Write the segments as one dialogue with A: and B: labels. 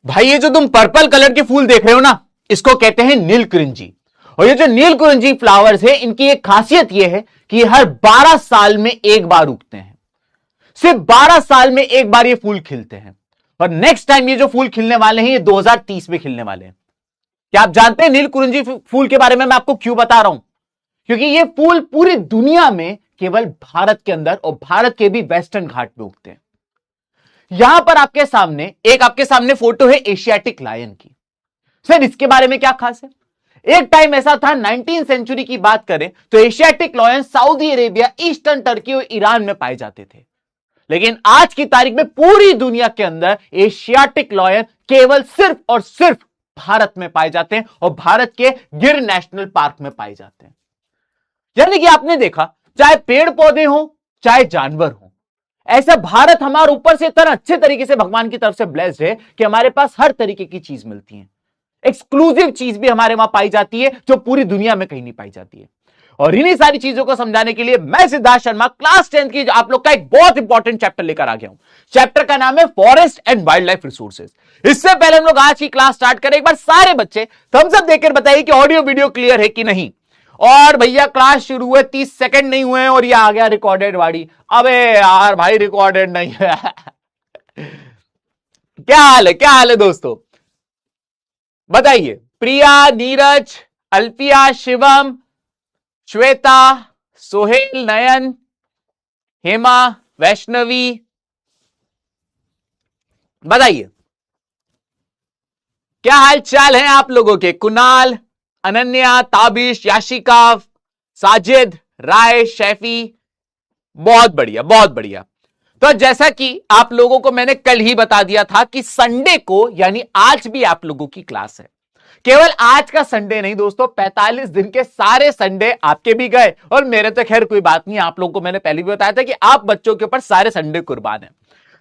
A: भाई ये जो तुम पर्पल कलर के फूल देख रहे हो ना, इसको कहते हैं नीलकुरिंजी। और ये जो नीलकुरिंजी फ्लावर्स है, इनकी एक खासियत ये है कि ये हर 12 साल में एक बार उगते हैं। सिर्फ 12 साल में एक बार ये फूल खिलते हैं। और नेक्स्ट टाइम ये जो फूल खिलने वाले हैं, ये 2030 में खिलने वाले हैं। क्या आप जानते हैं नीलकुरिंजी फूल के बारे में मैं आपको क्यों बता रहा हूं? क्योंकि ये फूल पूरी दुनिया में केवल भारत के अंदर और भारत के भी वेस्टर्न घाट में उगते हैं। यहां पर आपके सामने फोटो है एशियाटिक लायन की। सर इसके बारे में क्या खास है? एक टाइम ऐसा था, 19वीं सेंचुरी की बात करें तो Asiatic lion Saudi Arabia, eastern Turkey और ईरान में पाए जाते थे। लेकिन आज की तारीख में पूरी दुनिया के अंदर एशियाटिक लायन केवल सिर्फ और सिर्फ भारत में पाए जाते हैं और भारत के गिर नेशनल पार्क में पाए जाते हैं। यानी कि आपने देखा, चाहे पेड़ पौधे हो चाहे जानवर हो, ऐसा भारत हमारे ऊपर से इतना अच्छे तरीके से भगवान की तरफ से ब्लेस्ड है कि हमारे पास हर तरीके की चीज मिलती है। एक्सक्लूसिव चीज भी हमारे वहां पाई जाती है जो पूरी दुनिया में कहीं नहीं पाई जाती है। और इन्हीं सारी चीजों को समझाने के लिए मैं सिद्धार्थ शर्मा क्लास 10th की आप लोग का एक बहुत इंपॉर्टेंट चैप्टर लेकर आ गया हूं। चैप्टर का नाम है forest and wild life resources. इससे पहले हम लोग आज की क्लास स्टार्ट करें, एक बार सारे बच्चे थम्स अप देकर बताइए कि ऑडियो वीडियो क्लियर है कि नहीं। और भैया क्लास शुरू हुए 30 सेकंड नहीं हुए और ये आ गया रिकॉर्डेड वाड़ी। अबे यार भाई रिकॉर्डेड नहीं है। क्या हाल है दोस्तों, बताइए। प्रिया, नीरज, अल्फिया, शिवम, श्वेता, सोहेल, नयन, हेमा, वैष्णवी, बताइए क्या हाल चाल है आप लोगों के। कुणाल, अनन्या, ताबिश, याशिका, साजिद, राय, शैफी, बहुत बढ़िया बहुत बढ़िया। तो जैसा कि आप लोगों को मैंने कल ही बता दिया था कि संडे को यानी आज भी आप लोगों की क्लास है। केवल आज का संडे नहीं दोस्तों, 45 दिन के सारे संडे आपके भी गए और मेरे तो खैर कोई बात नहीं। आप लोगों को मैंने पहले भी बताया था कि आप बच्चों के ऊपर सारे संडे कुर्बान है।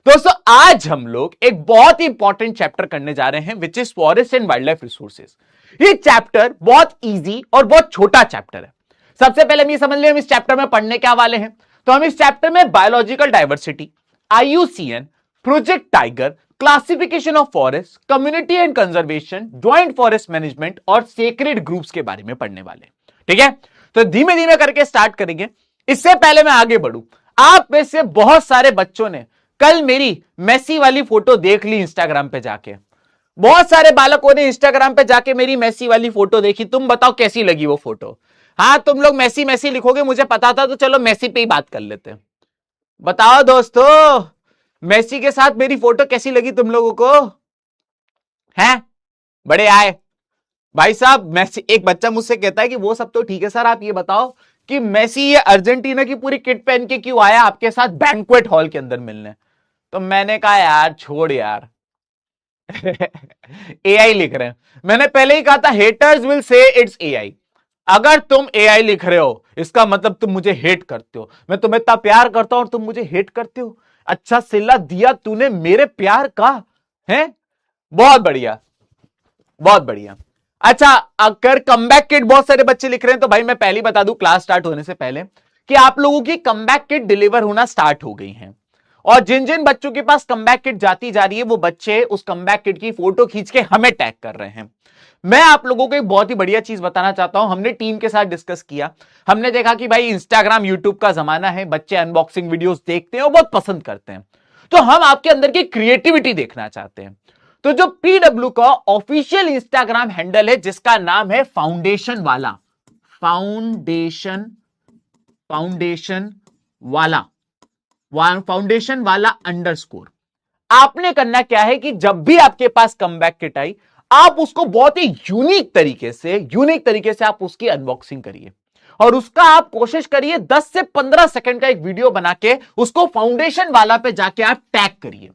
A: दोस्तों आज हम लोग एक बहुत ही इंपॉर्टेंट चैप्टर करने जा रहे हैं which is forest and wild life resources. ये चैप्टर बहुत इजी और बहुत छोटा चैप्टर है। सबसे पहले हम ये समझ लें हम इस चैप्टर में पढ़ने क्या वाले हैं। तो हम इस चैप्टर में biological diversity, IUCN, project tiger, classification of forest, community and conservation, joint forest management और सेक्रेड ग्रुप्स के बारे में पढ़ने वाले। ठीक है, तो धीमे धीमे करके स्टार्ट करेंगे। इससे पहले मैं आगे बढ़ूं, आप में से बहुत सारे बच्चों ने कल मेरी मेसी वाली फोटो देख ली इंस्टाग्राम पे जाके। बहुत सारे बालकों ने इंस्टाग्राम पे जाके मेरी मेसी वाली फोटो देखी। तुम बताओ कैसी लगी वो फोटो। हाँ तुम लोग मेसी मेसी लिखोगे, मुझे पता था, तो चलो मेसी पे ही बात कर लेते हैं। बताओ दोस्तों मेसी के साथ मेरी फोटो कैसी लगी तुम लोगों को? हैं बड़े आए भाई साहब। मेसी, एक बच्चा मुझसे कहता है कि वो सब तो ठीक है सर, आप ये बताओ कि मेसी ये अर्जेंटीना की पूरी किट पहन के क्यों आया आपके साथ बैंक्वेट हॉल के अंदर मिलने? तो मैंने कहा यार छोड़ यार। AI लिख रहे हैं। मैंने पहले ही कहा था haters will say it's AI। अगर तुम AI लिख रहे हो इसका मतलब तुम मुझे हेट करते हो। मैं तुम्हें इतना प्यार करता हूं और तुम मुझे हेट करते हो। अच्छा सिला दिया तूने मेरे प्यार का है। बहुत बढ़िया बहुत बढ़िया। अच्छा अगर कमबैक किट बहुत सारे बच्चे लिख रहे हैं तो भाई मैं पहले बता दूं क्लास स्टार्ट होने से पहले कि आप लोगों की कमबैक किट डिलीवर होना स्टार्ट हो गई है। और जिन जिन बच्चों के पास कमबैक किट जाती जा रही है वो बच्चे उस कमबैक किट की फोटो खींच के हमें टैग कर रहे हैं। मैं आप लोगों को एक बहुत ही बढ़िया चीज बताना चाहता हूं। हमने टीम के साथ डिस्कस किया, हमने देखा कि भाई इंस्टाग्राम यूट्यूब का जमाना है, बच्चे अनबॉक्सिंग वीडियोस देखते हैं और बहुत पसंद करते हैं। तो हम आपके अंदर की क्रिएटिविटी देखना चाहते हैं। तो जो PW का ऑफिशियल इंस्टाग्राम हैंडल है जिसका नाम है फाउंडेशन वाला, फाउंडेशन वाला _ आपने करना क्या है कि जब भी आपके पास कमबैक किट आई आप उसको बहुत ही यूनिक तरीके से आप उसकी अनबॉक्सिंग करिए और उसका आप कोशिश करिए 10 से 15 सेकंड का एक वीडियो बना के उसको फाउंडेशन वाला पे जाके आप टैग करिए।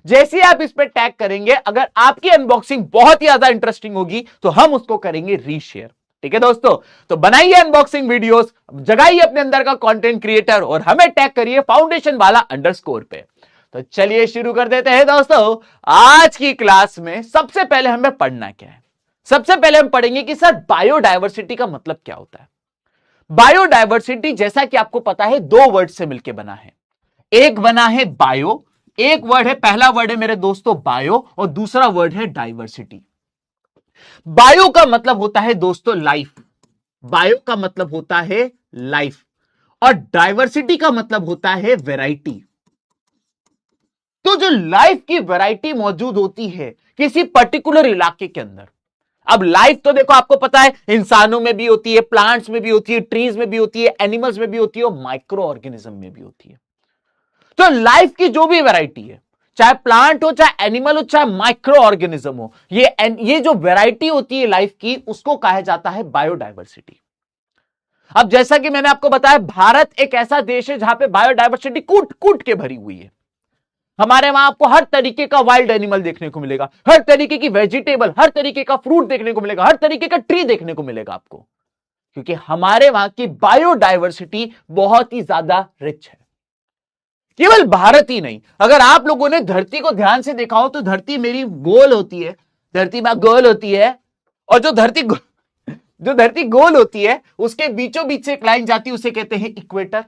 A: जैसे आप इस पे टैग करेंगे, अगर आपकी अनबॉक्सिंग बहुत ही ज्यादा इंटरेस्टिंग होगी तो हम उसको करेंगे रीशेयर। ठीक है दोस्तों, तो बनाइए अनबॉक्सिंग वीडियोस, जगाइए अपने अंदर का कंटेंट क्रिएटर और हमें टैग करिए फाउंडेशन वाला _ पे। तो चलिए शुरू कर देते हैं दोस्तों आज की क्लास में। सबसे पहले हमें पढ़ना क्या है? सबसे पहले हम पढ़ेंगे कि सर बायोडायवर्सिटी का मतलब क्या होता है। बायोडायवर्सिटी जैसा कि आपको पता है 2 वर्ड से मिलकर बना है। एक बना है बायो, एक वर्ड है, पहला वर्ड है मेरे दोस्तों बायो और दूसरा वर्ड है डाइवर्सिटी। बायो का मतलब होता है दोस्तों लाइफ, बायो का मतलब होता है लाइफ, और डाइवर्सिटी का मतलब होता है वैरायटी। तो जो लाइफ की वैरायटी मौजूद होती है किसी पर्टिकुलर इलाके के अंदर, अब लाइफ तो देखो आपको पता है इंसानों में भी होती है, प्लांट्स में भी होती है, ट्रीज में भी होती है, एनिमल्स में भी होती है और माइक्रो ऑर्गेनिज्म में भी होती है। तो लाइफ की जो भी वैरायटी है, चाहे प्लांट हो, चाहे एनिमल हो, चाहे माइक्रो ऑर्गेनिज्म हो, ये जो वैरायटी होती है लाइफ की, उसको कहा जाता है बायोडाइवर्सिटी। अब जैसा कि मैंने आपको बताया, भारत एक ऐसा देश है जहां पे बायोडाइवर्सिटी कूट कूट के भरी हुई है। हमारे वहां आपको हर तरीके का वाइल्ड एनिमल देखने को मिलेगा, हर तरीके की वेजिटेबल, हर तरीके का फ्रूट देखने को मिलेगा, हर तरीके का ट्री देखने को मिलेगा आपको, क्योंकि हमारे वहां की बायोडाइवर्सिटी बहुत ही ज्यादा रिच है। केवल भारत ही नहीं, अगर आप लोगों ने धरती को ध्यान से देखा हो तो धरती मेरी गोल होती है, धरती में गोल होती है, और जो धरती गोल होती है उसके बीचों बीच से एक लाइन जाती है, उसे कहते हैं इक्वेटर।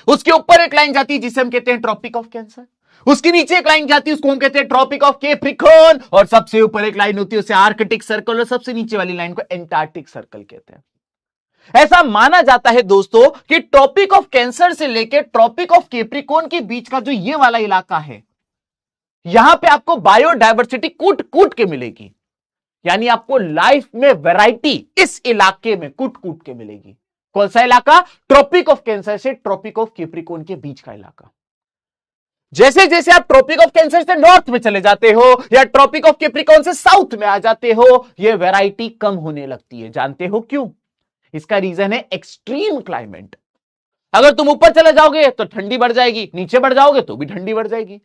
A: उसके ऊपर एक लाइन जाती है जिसे हम कहते हैं ट्रॉपिक ऑफ कैंसर। उसके नीचे एक लाइन जाती है, उसको हम कहते हैं ट्रॉपिक ऑफ कैप्रिकॉर्न, और सबसे ऊपर एक लाइन होती है उसे आर्कटिक सर्कल, और सबसे नीचे वाली लाइन को एंटार्क्टिक सर्कल कहते हैं। ऐसा माना जाता है दोस्तों कि ट्रॉपिक ऑफ कैंसर से लेकर ट्रॉपिक ऑफ कैप्रिकॉर्न के बीच का जो ये वाला इलाका है, यहां पे आपको बायोडायवर्सिटी कूट कूट के मिलेगी, यानी आपको लाइफ में वैरायटी इस इलाके में कूट कूट के मिलेगी। कौन सा इलाका? ट्रॉपिक ऑफ कैंसर से ट्रॉपिक ऑफ कैप्रिकॉर्न के बीच का इलाका। जैसे जैसे आप ट्रॉपिक ऑफ कैंसर से नॉर्थ में चले जाते हो या ट्रॉपिक ऑफ कैप्रिकॉर्न से साउथ में आ जाते हो, यह वैरायटी कम होने लगती है। जानते हो क्यों? इसका रीजन है एक्सट्रीम क्लाइमेट। अगर तुम ऊपर चले जाओगे तो ठंडी बढ़ जाएगी, नीचे बढ़ जाओगे तो भी ठंडी बढ़ जाएगी।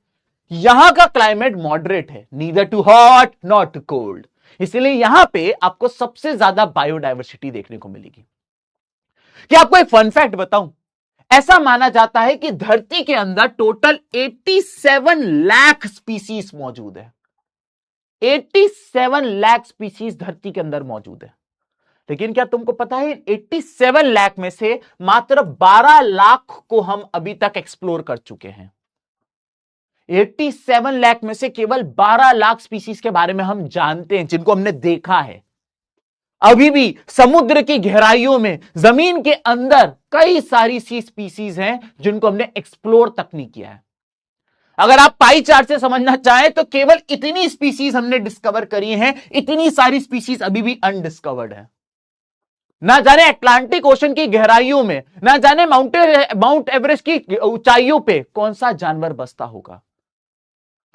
A: यहां का क्लाइमेट मॉडरेट है, neither too hot not too cold, इसलिए यहां पे आपको सबसे ज्यादा बायोडायवर्सिटी देखने को मिलेगी। क्या आपको एक फन फैक्ट बताऊं? ऐसा माना जाता है कि धरती के अंदर टोटल 87 लाख स्पीसीज मौजूद है। 87 लाख स्पीसीज धरती के अंदर मौजूद है, लेकिन क्या तुमको पता है 87 लाख में से मात्र 12 लाख को हम अभी तक एक्सप्लोर कर चुके हैं। 87 लाख में से केवल 12 लाख स्पीसीज के बारे में हम जानते हैं, जिनको हमने देखा है। अभी भी समुद्र की गहराइयों में, जमीन के अंदर कई सारी सी स्पीसीज हैं जिनको हमने एक्सप्लोर तक नहीं किया है। अगर आप पाई चार्ट से समझना चाहें तो केवल इतनी स्पीसीज हमने डिस्कवर करी हैं, इतनी सारी स्पीसीज अभी भी अनडिस्कवर्ड है। ना जाने अटलांटिक ओशन की गहराइयों में, ना जाने माउंट एवरेस्ट की ऊंचाइयों पे कौन सा जानवर बसता होगा।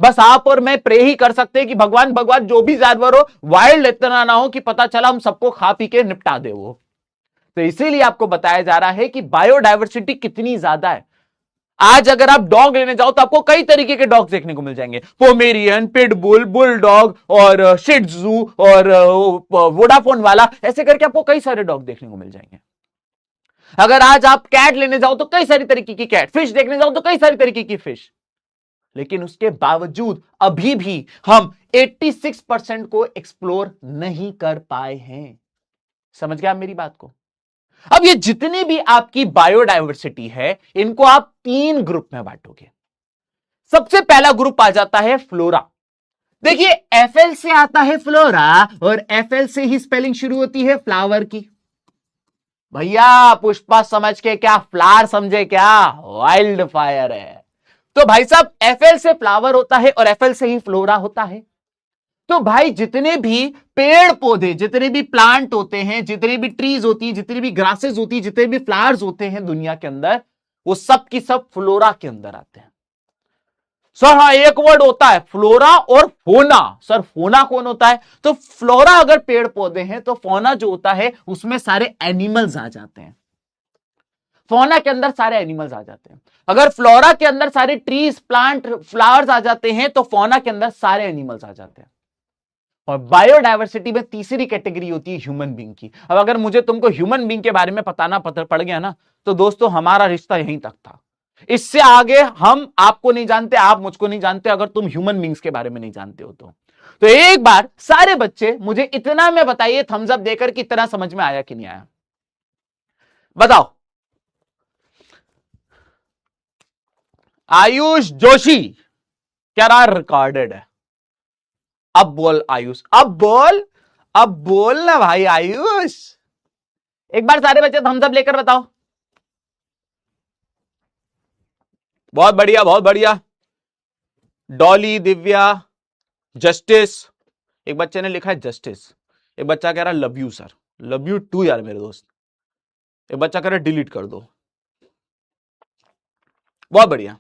A: बस आप और मैं प्रे ही कर सकते हैं कि भगवान जो भी जानवर हो, वाइल्ड इतना ना हो कि पता चला हम सबको खा पी के निपटा दे वो। तो इसीलिए आपको बताया जा रहा है कि बायोडायवर्सिटी कितनी ज्यादा है। आज अगर आप डॉग लेने जाओ तो आपको कई तरीके के डॉग्स देखने को मिल जाएंगे, पोमेरियन, पिटबुल, बुलडॉग और शिट्जू और वोडाफोन वाला, ऐसे करके आपको कई सारे डॉग देखने को मिल जाएंगे। अगर आज आप कैट लेने जाओ तो कई सारी तरीके की कैट, फिश देखने जाओ तो कई सारी तरीके की फिश, लेकिन उसके बावजूद अभी भी हम 86% को एक्सप्लोर नहीं कर पाए हैं। समझ गए आप मेरी बात को? अब ये जितनी भी आपकी बायोडायवर्सिटी है, इनको आप 3 ग्रुप में बांटोगे। सबसे पहला ग्रुप आ जाता है फ्लोरा। देखिए एफएल से आता है फ्लोरा, और एफएल से ही स्पेलिंग शुरू होती है फ्लावर की। भैया पुष्पा समझ के क्या फ्लावर समझे क्या? वाइल्ड फायर है। तो भाई साहब एफएल से फ्लावर होता है और एफएल से ही फ्लोरा होता है। तो भाई जितने भी पेड़ पौधे, जितने भी प्लांट होते हैं, जितने भी ट्रीज होती है, जितनी भी ग्रासेस होती है, जितने भी फ्लावर्स होते हैं दुनिया के अंदर, वो सब की सब फ्लोरा के अंदर आते हैं। सर हाँ, एक वर्ड होता है फ्लोरा और फोना। सर फोना कौन होता है? तो फ्लोरा अगर पेड़ पौधे हैं तो फोना जो होता है उसमें सारे एनिमल्स आ जाते हैं। फोना के अंदर सारे एनिमल्स आ जाते हैं। अगर फ्लोरा के अंदर सारे ट्रीज, प्लांट, फ्लावर्स आ जाते हैं तो फोना के अंदर सारे एनिमल्स आ जाते हैं। और बायोडायवर्सिटी में तीसरी कैटेगरी होती है ह्यूमन बीइंग की। अब अगर मुझे तुमको ह्यूमन बीइंग के बारे में बताना पड़ गया ना, तो दोस्तों हमारा रिश्ता यहीं तक था। इससे आगे हम आपको नहीं जानते, आप मुझको नहीं जानते, अगर तुम ह्यूमन बीइंग्स के बारे में नहीं जानते हो तो एक बार सारे बच्चे मुझे इतना में बताइए थम्स अप देकर कि इतना समझ में आया कि नहीं आया। बताओ आयुष जोशी क्या रहा, रिकॉर्डेड है। अब बोल आयुष, अब बोल ना भाई आयुष। एक बार सारे बच्चे थम्स अप लेकर बताओ। बहुत बढ़िया, बहुत बढ़िया। डॉली, दिव्या, जस्टिस, एक बच्चे ने लिखा है जस्टिस, एक बच्चा कह रहा है love you sir, love you too यार मेरे दोस्त, एक बच्चा कह रहा है डिलीट कर दो। बहुत बढ़िया,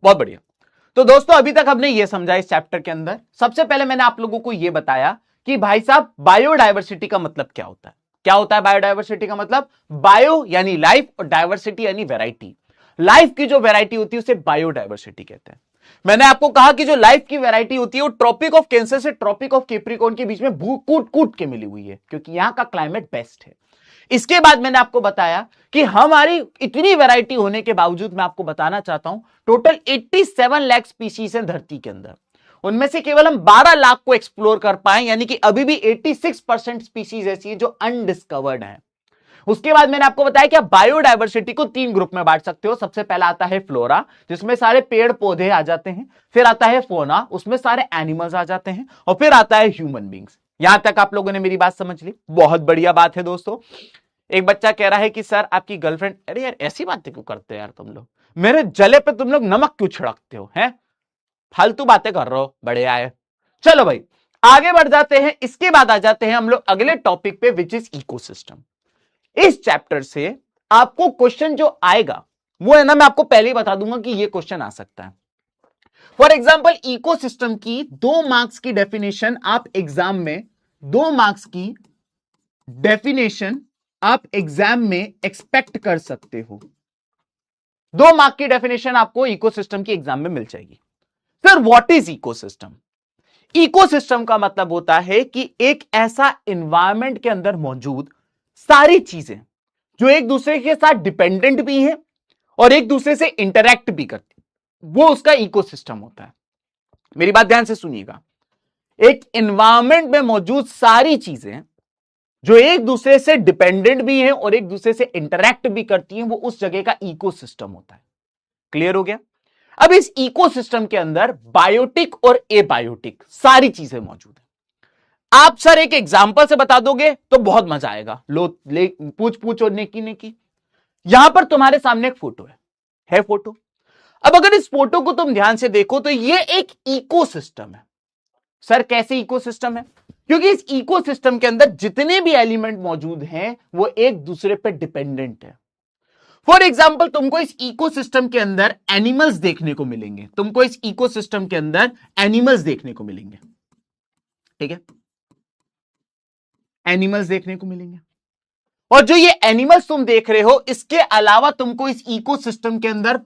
A: बहुत बढ़िया। तो दोस्तों अभी तक हमने ये समझा इस चैप्टर के अंदर, सबसे पहले मैंने आप लोगों को ये बताया कि भाई साहब बायोडायवर्सिटी का मतलब क्या होता है। क्या होता है बायोडायवर्सिटी का मतलब? बायो यानी लाइफ और डायवर्सिटी यानी वैरायटी। लाइफ की जो वैरायटी होती है उसे बायोडायवर्सिटी कहते हैं। मैंने आपको कहा कि जो लाइफ की वैरायटी होती है वो ट्रॉपिक ऑफ कैंसर से ट्रॉपिक ऑफ कैप्रिकॉर्न के बीच में कूट कूट के मिली हुई है, क्योंकि यहां का क्लाइमेट बेस्ट है। इसके बाद मैंने आपको बताया कि हमारी इतनी वैरायटी होने के बावजूद मैं आपको बताना चाहता हूं टोटल 87 लाख स्पीशीज है धरती के अंदर, उनमें से केवल हम 12 लाख को एक्सप्लोर कर पाए, यानी कि अभी भी 86% स्पीशीज ऐसी है जो अनडिस्कवर्ड है। उसके बाद मैंने आपको बताया कि आप बायोडायवर्सिटी को 3 ग्रुप में बांट सकते हो। सबसे पहला आता है फ्लोरा, जिसमें सारे पेड़ पौधे आ जाते हैं, फिर आता है फोना, उसमें सारे एनिमल्स आ जाते हैं, और फिर आता है ह्यूमन बींग्स। यहां तक आप लोगों ने मेरी बात समझ ली, बहुत बढ़िया बात है दोस्तों। एक बच्चा कह रहा है कि सर आपकी गर्लफ्रेंड, अरे यार ऐसी बातें क्यों करते हो यार तुम लोग, मेरे जले पे तुम लोग नमक क्यों छिड़कते हो, हैं फालतू बातें कर रहे हो, बढ़िया है। चलो भाई आगे बढ़ जाते हैं। इसके बाद आ जाते हैं हम लोग अगले टॉपिक पे, विच इज इकोसिस्टम। इस चैप्टर से आपको क्वेश्चन जो आएगा वो है ना, मैं आपको पहले ही बता दूंगा कि ये क्वेश्चन आ सकता है। फॉर एग्जाम्पल इकोसिस्टम की 2 मार्क्स की डेफिनेशन आप एग्जाम में, 2 मार्क्स की डेफिनेशन आप एग्जाम में एक्सपेक्ट कर सकते हो। 2 मार्क की डेफिनेशन आपको इकोसिस्टम की एग्जाम में मिल जाएगी। Sir what is ecosystem? Ecosystem का मतलब होता है कि एक ऐसा एनवायरनमेंट के अंदर मौजूद सारी चीजें जो एक दूसरे के साथ डिपेंडेंट भी हैं और एक दूसरे से इंटरैक्ट भी करती, वो उसका इकोसिस्टम होता है। मेरी बात ध्यान से सुनिएगा, एक एनवायरनमेंट में मौजूद सारी चीजें जो एक दूसरे से डिपेंडेंट भी हैं और एक दूसरे से इंटरैक्ट भी करती हैं, वो उस जगह का इकोसिस्टम होता है। क्लियर हो गया? अब इस इकोसिस्टम के अंदर बायोटिक और एबायोटिक सारी चीजें मौजूद हैं। आप सर एक एग्जांपल से बता दोगे तो बहुत मजा आएगा। लो पूछ और नेकी नेकी। यहां पर तुम्हारे सामने एक फोटो है फोटो। अब अगर इस फोटो को तुम ध्यान से देखो तो ये एक इकोसिस्टम है। सर कैसे इकोसिस्टम है? क्योंकि इस इकोसिस्टम के अंदर जितने भी एलिमेंट मौजूद हैं वो एक दूसरे पर डिपेंडेंट है। फॉर एग्जाम्पल तुमको इस इकोसिस्टम के अंदर एनिमल्स देखने को मिलेंगे, तुमको इस इकोसिस्टम के अंदर एनिमल्स देखने को मिलेंगे, ठीक है, एनिमल्स देखने को मिलेंगे। और जो ये एनिमल्स तुम देख रहे हो, इसके अलावा तुमको इस इकोसिस्टम के अंदर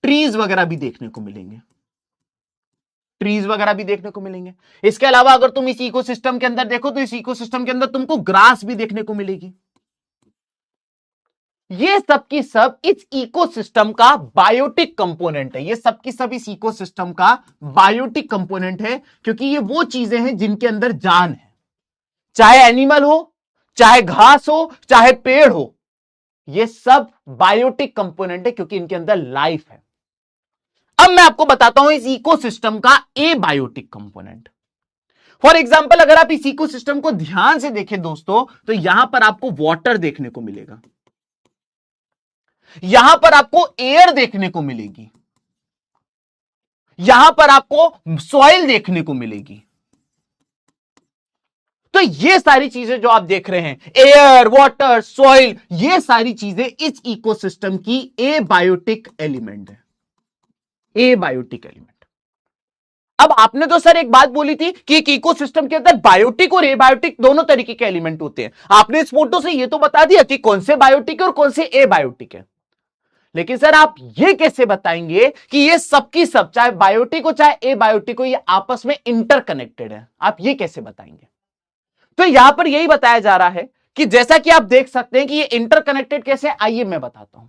A: ट्रीज वगैरह भी देखने को मिलेंगे, ट्रीज वगैरह भी देखने को मिलेंगे। इसके अलावा अगर तुम इस इकोसिस्टम के अंदर देखो तो इस इकोसिस्टम के अंदर तुमको ग्रास भी देखने को मिलेगी। ये सब की सब इस इकोसिस्टम का बायोटिक कंपोनेंट है। ये सब की सब इस इकोसिस्टम का बायोटिक कंपोनेंट है, क्योंकि ये वो चीजें हैं जिनके अंदर जान है। चाहे एनिमल हो, चाहे घास हो, चाहे पेड़ हो, ये सब बायोटिक कंपोनेंट है क्योंकि इनके अंदर लाइफ है। अब मैं आपको बताता हूं इस इकोसिस्टम का एबायोटिक कंपोनेंट। फॉर एग्जाम्पल अगर आप इस इकोसिस्टम को ध्यान से देखें दोस्तों, तो यहां पर आपको वाटर देखने को मिलेगा, यहां पर आपको एयर देखने को मिलेगी, यहां पर आपको सॉइल देखने को मिलेगी। तो ये सारी चीजें जो आप देख रहे हैं, एयर, वाटर, सॉइल, ये सारी चीजें इस इकोसिस्टम की एबायोटिक एलिमेंट है, एबायोटिक एलिमेंट। अब आपने तो सर एक बात बोली थी कि एक इकोसिस्टम के अंदर बायोटिक और एबायोटिक दोनों तरीके के एलिमेंट होते हैं। आपने इस फोटो से यह तो बता दिया कि कौन से बायोटिक है और कौन से एबायोटिक है, लेकिन सर आप यह कैसे बताएंगे कि ये सबकी सब, चाहे बायोटिक हो चाहे एबायोटिक हो, ये आपस में इंटरकनेक्टेड है? आप ये कैसे बताएंगे? तो यहां पर यही बताया जा रहा है कि जैसा कि आप देख सकते हैं कि ये इंटरकनेक्टेड कैसे, आइए मैं बताता हूं।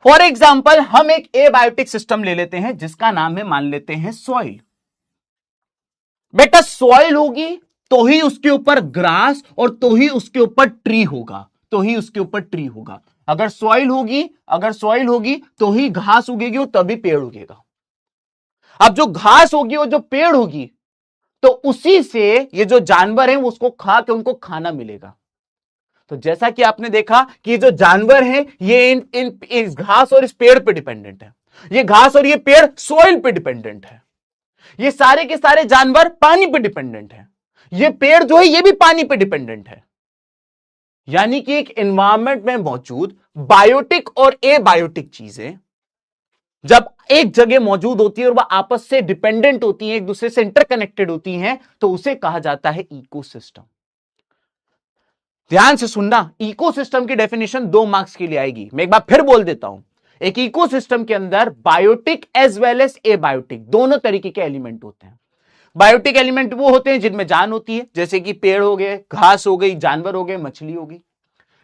A: फॉर एग्जाम्पल हम एक एबायोटिक सिस्टम ले लेते हैं जिसका नाम है, मान लेते हैं सॉइल। बेटा सॉइल होगी तो ही उसके ऊपर ग्रास और तो ही उसके ऊपर ट्री होगा, तो ही उसके ऊपर ट्री होगा। अगर सॉइल होगी तो ही घास उगेगी और तभी पेड़ उगेगा। अब जो घास होगी और जो पेड़ होगी तो उसी से ये जो जानवर हैं उसको खा के उनको खाना मिलेगा। तो जैसा कि आपने देखा कि ये जो जानवर हैं ये इस घास और इस पेड़ पे डिपेंडेंट है, ये घास और ये पेड़ सॉइल पे डिपेंडेंट है, ये सारे के सारे जानवर पानी पे डिपेंडेंट है, ये पेड़ जो है ये भी पानी पे डिपेंडेंट है। यानी कि एक एनवायरमेंट में मौजूद बायोटिक और एबायोटिक चीजें जब एक जगह मौजूद होती है और वह आपस से डिपेंडेंट होती हैं, एक दूसरे से इंटरकनेक्टेड होती हैं, तो उसे कहा जाता है इकोसिस्टम। ध्यान से सुनना, इकोसिस्टम की डेफिनेशन 2 मार्क्स के लिए आएगी। मैं एक बार फिर बोल देता हूं, एक इकोसिस्टम के अंदर biotic as well as abiotic दोनों तरीके के एलिमेंट होते हैं। बायोटिक एलिमेंट वो होते हैं जिनमें जान होती है, जैसे कि पेड़ हो गए, घास हो गई, जानवर हो गए, मछली हो गई।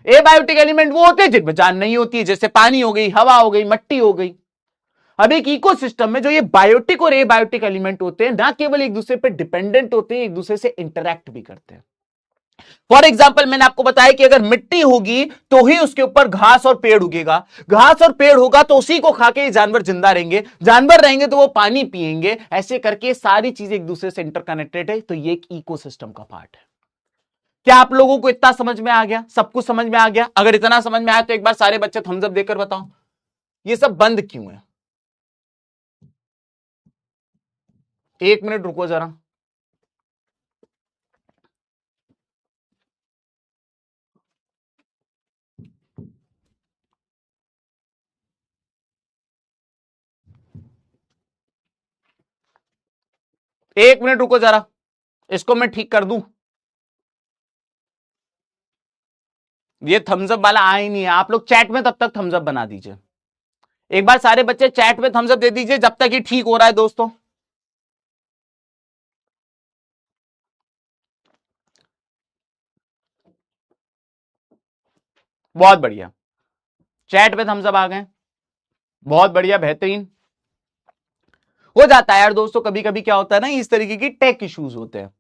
A: एबायोटिक एलिमेंट वो होते हैं जिनमें जान नहीं होती है, जैसे पानी हो गई, हवा हो गई, मिट्टी हो गई। अब एक इकोसिस्टम में जो ये बायोटिक और एबायोटिक एलिमेंट होते हैं ना केवल एक दूसरे पर डिपेंडेंट होते हैं, एक दूसरे से इंटरैक्ट भी करते हैं। फॉर एग्जाम्पल मैंने आपको बताया कि अगर मिट्टी होगी तो ही उसके ऊपर घास और पेड़ उगेगा, घास और पेड़ होगा तो उसी को खा के जानवर जिंदा रहेंगे, जानवर रहेंगे तो वो पानी पिएंगे, ऐसे करके सारी चीजें एक दूसरे से इंटरकनेक्टेड है। तो ये एक इकोसिस्टम का पार्ट है। क्या आप लोगों को इतना समझ में आ गया? सब कुछ समझ में आ गया? अगर इतना समझ में आया तो एक बार सारे बच्चे थम्स अप देकर बताओ ये सब बंद क्यों है। 1 मिनट रुको जरा। एक मिनट रुको जरा, इसको मैं ठीक कर दूं। ये थम्स अप वाला आ ही नहीं है। आप लोग चैट में तब तक थम्स अप बना दीजिए। एक बार सारे बच्चे चैट में थम्स अप दे दीजिए जब तक ये ठीक हो रहा है दोस्तों। बहुत बढ़िया, चैट में थम्स अप आ गए, बहुत बढ़िया, बेहतरीन। हो जाता है यार दोस्तों, कभी कभी क्या होता है ना, इस तरीके की टेक इश्यूज होते हैं।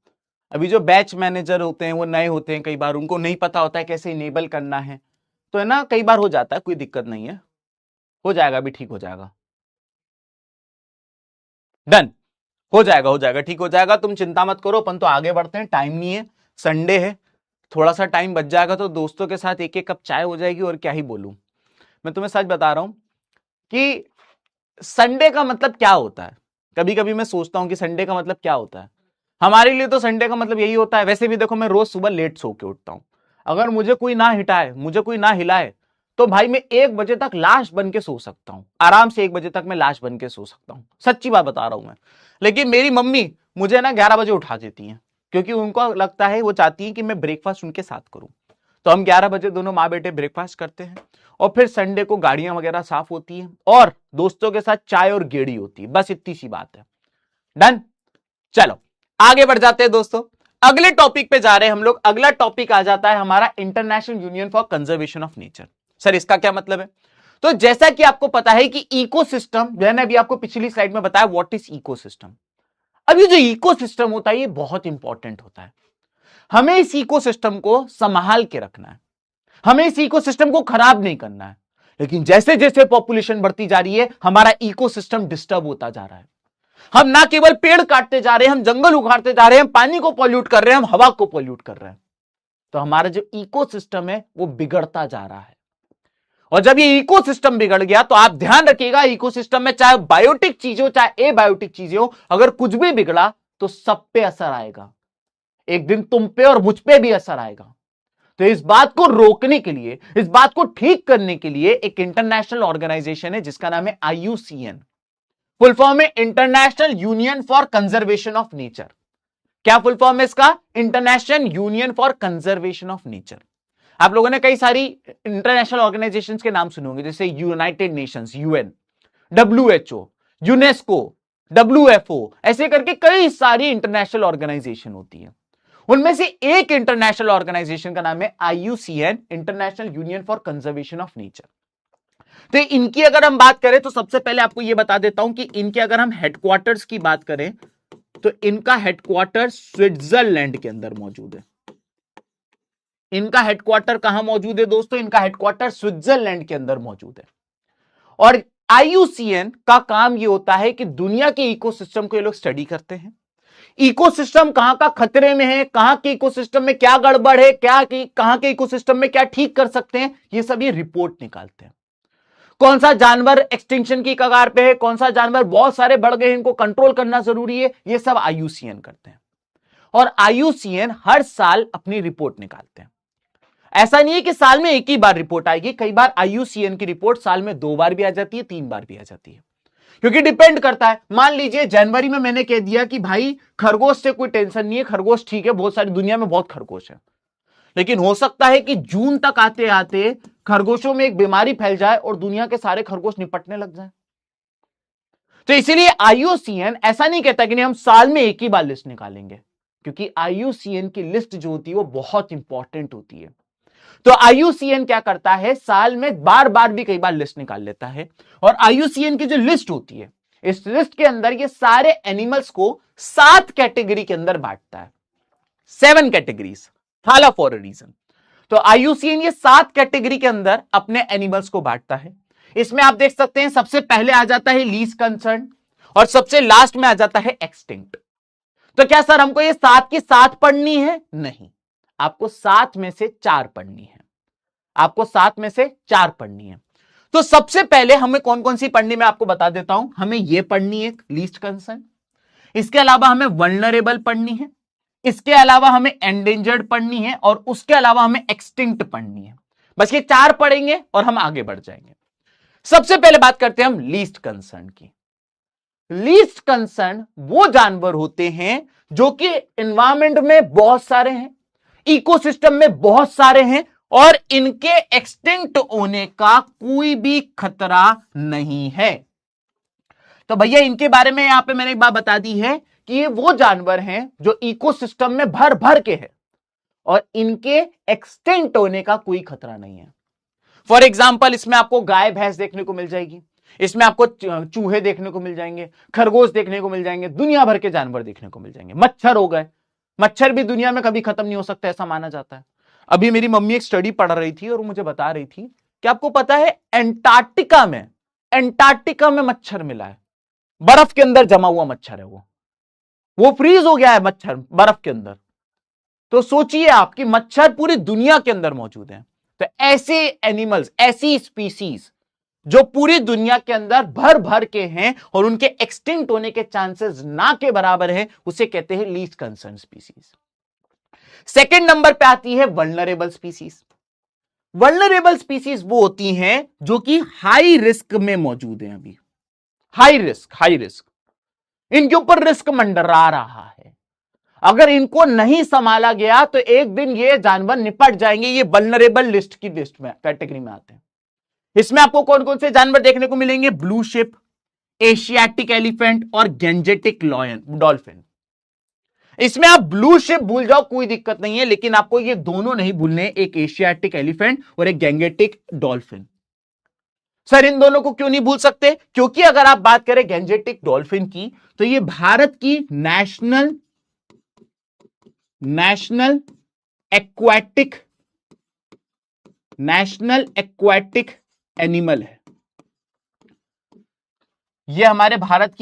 A: अभी जो बैच मैनेजर होते हैं वो नए होते हैं, कई बार उनको नहीं पता होता है कैसे इनेबल करना है, तो है ना, कई बार हो जाता है, कोई दिक्कत नहीं है, हो जाएगा, अभी ठीक हो जाएगा। डन, हो जाएगा, ठीक हो जाएगा, तुम चिंता मत करो। अपन तो आगे बढ़ते हैं, टाइम नहीं है, संडे है, थोड़ा सा टाइम बच जाएगा तो दोस्तों के साथ एक एक कप चाय हो जाएगी। और क्या ही बोलूं, मैं तुम्हें सच बता रहा हूं कि संडे का मतलब क्या होता है। कभी कभी मैं सोचता हूं कि संडे का मतलब क्या होता है। हमारे लिए तो संडे का मतलब यही होता है। वैसे भी देखो, मैं रोज सुबह लेट सो के उठता हूं, अगर मुझे कोई ना हिटाए, मुझे कोई ना हिलाए, तो भाई मैं 1 बजे तक लाश बन के सो सकता हूं, आराम से 1 बजे तक मैं लाश बन के सो सकता हूं, सच्ची बात बता रहा हूं मैं। लेकिन मेरी मम्मी मुझे ना 11 बजे उठा देती हैं, क्योंकि उनको लगता है, वो चाहती है कि मैं ब्रेकफास्ट उनके साथ करूं। तो हम 11 बजे दोनों माँ बेटे ब्रेकफास्ट करते हैं, और फिर संडे को गाड़ियां वगैरह साफ होती हैं और दोस्तों के साथ चाय और गेड़ी होती है, बस इतनी सी बात है। डन, चलो आगे बढ़ जाते हैं दोस्तों, अगले टॉपिक पे जा रहे हैं हम लोग। अगला टॉपिक आ जाता है हमारा international union for conservation of nature. Sir इसका क्या मतलब है? तो जैसा कि आपको पता है कि इकोसिस्टम, मैंने अभी आपको पिछली स्लाइड में बताया व्हाट इज इकोसिस्टम। अब ये जो इकोसिस्टम होता है ये बहुत इंपॉर्टेंट होता है। हमें इस इकोसिस्टम को संभाल के रखना है, हमें इस इकोसिस्टम को खराब नहीं करना है। लेकिन जैसे जैसे पॉपुलेशन बढ़ती जा रही है हमारा इकोसिस्टम डिस्टर्ब होता जा रहा है। हम ना केवल पेड़ काटते जा रहे हैं, हम जंगल उखाड़ते जा रहे हैं, हम पानी को पॉल्यूट कर रहे हैं, हम हवा को पॉल्यूट कर रहे हैं। तो हमारा जो इकोसिस्टम है वो बिगड़ता जा रहा है। और जब ये इकोसिस्टम बिगड़ गया तो आप ध्यान रखिएगा, इकोसिस्टम में चाहे बायोटिक चीज हो चाहे एबायोटिक चीजें हो, अगर कुछ भी बिगड़ा तो सब पे असर आएगा, एक दिन तुम पे और मुझ पे भी असर आएगा। तो इस बात को रोकने के लिए, इस बात को ठीक करने के लिए एक इंटरनेशनल ऑर्गेनाइजेशन है जिसका नाम है IUCN। फुल फॉर्म है international union for conservation of nature. क्या फुल फॉर्म है इसका? International union for conservation of nature. आप लोगों ने कई सारी इंटरनेशनल ऑर्गेनाइजेशंस के नाम सुने होंगे, जैसे United Nations UN, WHO, UNESCO, WFO, ऐसे करके कई सारी इंटरनेशनल ऑर्गेनाइजेशन होती है। उनमें से एक इंटरनेशनल ऑर्गेनाइजेशन का नाम है IUCN, international union for conservation of nature. तो इनकी अगर हम बात करें तो सबसे पहले आपको यह बता देता हूं कि इनके अगर हम हेडक्वार्टर्स की बात करें तो इनका हेडक्वार्टर स्विट्जरलैंड के अंदर मौजूद है। इनका हेडक्वार्टर कहां मौजूद है दोस्तों? इनका हेडक्वार्टर स्विट्जरलैंड के अंदर मौजूद है। और आईयूसीएन का काम ये होता है कि दुनिया के इकोसिस्टम को ये लोग स्टडी करते हैं। इकोसिस्टम कहां का खतरे में है, कहां के इकोसिस्टम में क्या गड़बड़ है, कहां के इकोसिस्टम में क्या ठीक कर सकते हैं, ये सब ये रिपोर्ट निकालते हैं। कौन सा जानवर एक्सटिंक्शन की कगार पे है, कौन सा जानवर बहुत सारे बढ़ गए, इनको कंट्रोल करना जरूरी है, ये सब आईयूसीएन करते हैं। और आईयूसीएन हर साल अपनी रिपोर्ट निकालते हैं। ऐसा नहीं है कि साल में एक ही बार रिपोर्ट आएगी, कई बार आईयूसीएन की रिपोर्ट साल में 2 बार भी आ जाती है, 3 बार भी आ जाती है, क्योंकि डिपेंड करता है। मान लीजिए जनवरी में मैंने कह दिया कि भाई खरगोश से कोई टेंशन नहीं है, खरगोश ठीक है, बहुत सारी दुनिया में बहुत खरगोश है, लेकिन हो सकता है कि जून तक आते आते खरगोशों में एक बीमारी फैल जाए और दुनिया के सारे खरगोश निपटने लग जाए। तो इसीलिए आईयूसीएन ऐसा नहीं कहता कि नहीं हम साल में एक ही बार लिस्ट निकालेंगे, क्योंकि आईयूसीएन की लिस्ट जो होती है वो बहुत इंपॉर्टेंट होती है। तो आईयूसीएन क्या करता है, साल में बार बार भी कई बार लिस्ट निकाल लेता है। और आईयूसीएन की जो लिस्ट होती है, इस लिस्ट के अंदर ये सारे एनिमल्स को 7 कैटेगरी के अंदर बांटता है। 7 कैटेगरीज, थाला फॉर अ रीजन। तो आईयूसीएन ये 7 कैटेगरी के अंदर अपने एनिमल्स को बांटता है। इसमें आप देख सकते हैं सबसे पहले आ जाता है लीस्ट कंसर्न और सबसे लास्ट में आ जाता है एक्सटिंक्ट। तो क्या सर हमको ये 7 की 7 पढ़नी है? नहीं, आपको 7 में से 4 पढ़नी है, आपको 7 में से 4 पढ़नी है। तो सबसे पहले हमें कौन कौन सी पढ़नी मैं आपको बता देता हूं। हमें यह पढ़नी है लीस्ट कंसर्न, इसके अलावा हमें वल्नरेबल पढ़नी है, इसके अलावा हमें एंडेंजर्ड पढ़नी है और उसके अलावा हमें एक्सटिंक्ट पढ़नी है। बस ये 4 पढ़ेंगे और हम आगे बढ़ जाएंगे। सबसे पहले बात करते हैं हम लीस्ट कंसर्न की। लीस्ट कंसर्न वो जानवर होते हैं जो कि एनवायरमेंट में बहुत सारे हैं, इकोसिस्टम में बहुत सारे हैं और इनके एक्सटिंक्ट होने का कोई भी खतरा नहीं है। तो भैया इनके बारे में यहां पे मैंने एक बात बता दी है कि ये वो जानवर हैं जो इकोसिस्टम में भर भर के हैं और इनके एक्सटिंक्ट होने का कोई खतरा नहीं है। फॉर एग्जाम्पल इसमें आपको गाय भैंस देखने को मिल जाएगी, इसमें आपको चूहे देखने को मिल जाएंगे, खरगोश देखने को मिल जाएंगे, दुनिया भर के जानवर देखने को मिल जाएंगे। मच्छर हो गए, मच्छर भी दुनिया में कभी खत्म नहीं हो सकता ऐसा माना जाता है। अभी मेरी मम्मी एक स्टडी पढ़ रही थी और मुझे बता रही थी कि आपको पता है एंटार्क्टिका में मच्छर मिला है, बर्फ के अंदर जमा हुआ मच्छर है, वो फ्रीज हो गया है मच्छर बर्फ के अंदर। तो सोचिए आप कि मच्छर पूरी दुनिया के अंदर मौजूद है। तो ऐसे एनिमल्स, ऐसी स्पीसीज जो पूरी दुनिया के अंदर भर भर के हैं और उनके एक्सटिंक्ट होने के चांसेस ना के बराबर हैं, उसे कहते हैं least concern species. Second number पे आती है वल्नरेबल स्पीसीज। वल्नरेबल स्पीसीज वो होती हैं जो कि हाई रिस्क में मौजूद हैं। अभी हाई रिस्क इनके ऊपर रिस्क मंडरा रहा है। अगर इनको नहीं संभाला गया तो एक दिन ये जानवर निपट जाएंगे। ये वल्नरेबल लिस्ट की लिस्ट में कैटेगरी में आते हैं। इसमें आपको कौन कौन से जानवर देखने को मिलेंगे? ब्लू शिप, एशियाटिक एलिफेंट और गेंजेटिक डॉल्फिन। इसमें आप ब्लू शिप भूल जाओ कोई दिक्कत नहीं है, लेकिन आपको ये दोनों नहीं भूलने, एक एशियाटिक एलिफेंट और एक गेंजेटिक डॉल्फिन। सर इन दोनों को क्यों नहीं भूल सकते? क्योंकि अगर आप बात करें गेंजेटिक डॉल्फिन की तो ये भारत की नेशनल एक्वाटिक एनिमल है। ये हमारे भारत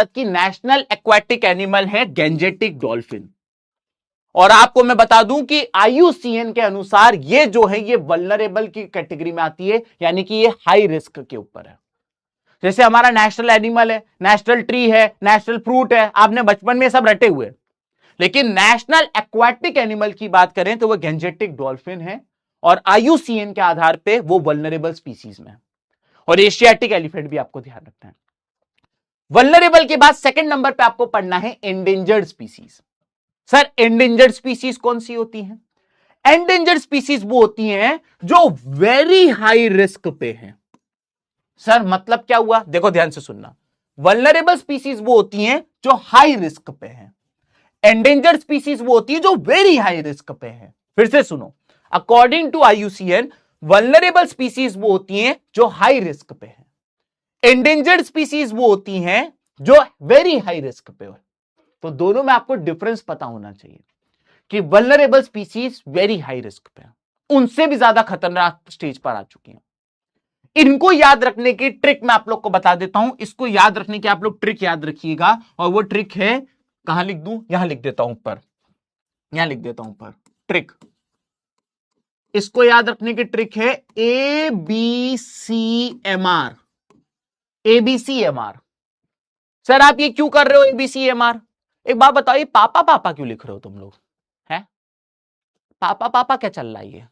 A: की नेशनल एक्वाटिक एनिमल है गेंजेटिक डॉल्फिन। और आपको मैं बता दूं कि आईयूसीएन के अनुसार ये जो है ये वल्नरेबल की कैटेगरी में आती है, यानी कि ये हाई रिस्क के ऊपर है। जैसे हमारा नेशनल एनिमल है, नेशनल ट्री है, नेशनल फ्रूट है, आपने बचपन में सब रटे हुए। लेकिन नेशनल एक्वाटिक एनिमल की बात करें तो वो गेंजेटिक डॉल्फिन है और आईयूसीएन के आधार पे वो वल्नरेबल स्पीसीज में। और एशियाटिक एलिफेंट भी आपको ध्यान रखना है। वल्नरेबल के बाद सेकंड नंबर पे आपको पढ़ना है endangered species. Sir endangered species कौन सी होती हैं? एंडेंजर्ड स्पीसीज वो होती हैं जो वेरी हाई रिस्क पे हैं। सर मतलब क्या हुआ? देखो ध्यान से सुनना। वल्नरेबल स्पीसीज वो होती हैं जो हाई रिस्क पे हैं, एंडेंजर्ड स्पीसीज वो होती है जो वेरी हाई रिस्क पे है। फिर से सुनो, according to IUCN vulnerable species वो होती हैं जो हाई रिस्क पे है, एंडेंजर्ड स्पीसीज वो होती हैं जो वेरी हाई रिस्क पे है। तो दोनों में आपको डिफरेंस पता होना चाहिए। कि vulnerable species very high risk पे, उनसे भी ज्यादा खतरनाक स्टेज पर आ चुकी हैं। इनको याद रखने की ट्रिक मैं आप लोग को बता देता हूं। इसको याद रखने की आप लोग ट्रिक याद रखिएगा, और वो ट्रिक है, कहां लिख दूं, यहां लिख देता हूं ऊपर, यहां लिख देता हूं ऊपर ट्रिक। इसको याद रखने की ट्रिक है ABCMR। ABCMR। सर आप ये क्यों कर रहे हो ABCMR? एक बात बताओ, ये पापा पापा क्यों लिख रहे हो तुम लोग? हैं पापा पापा क्या चल रहा है? ये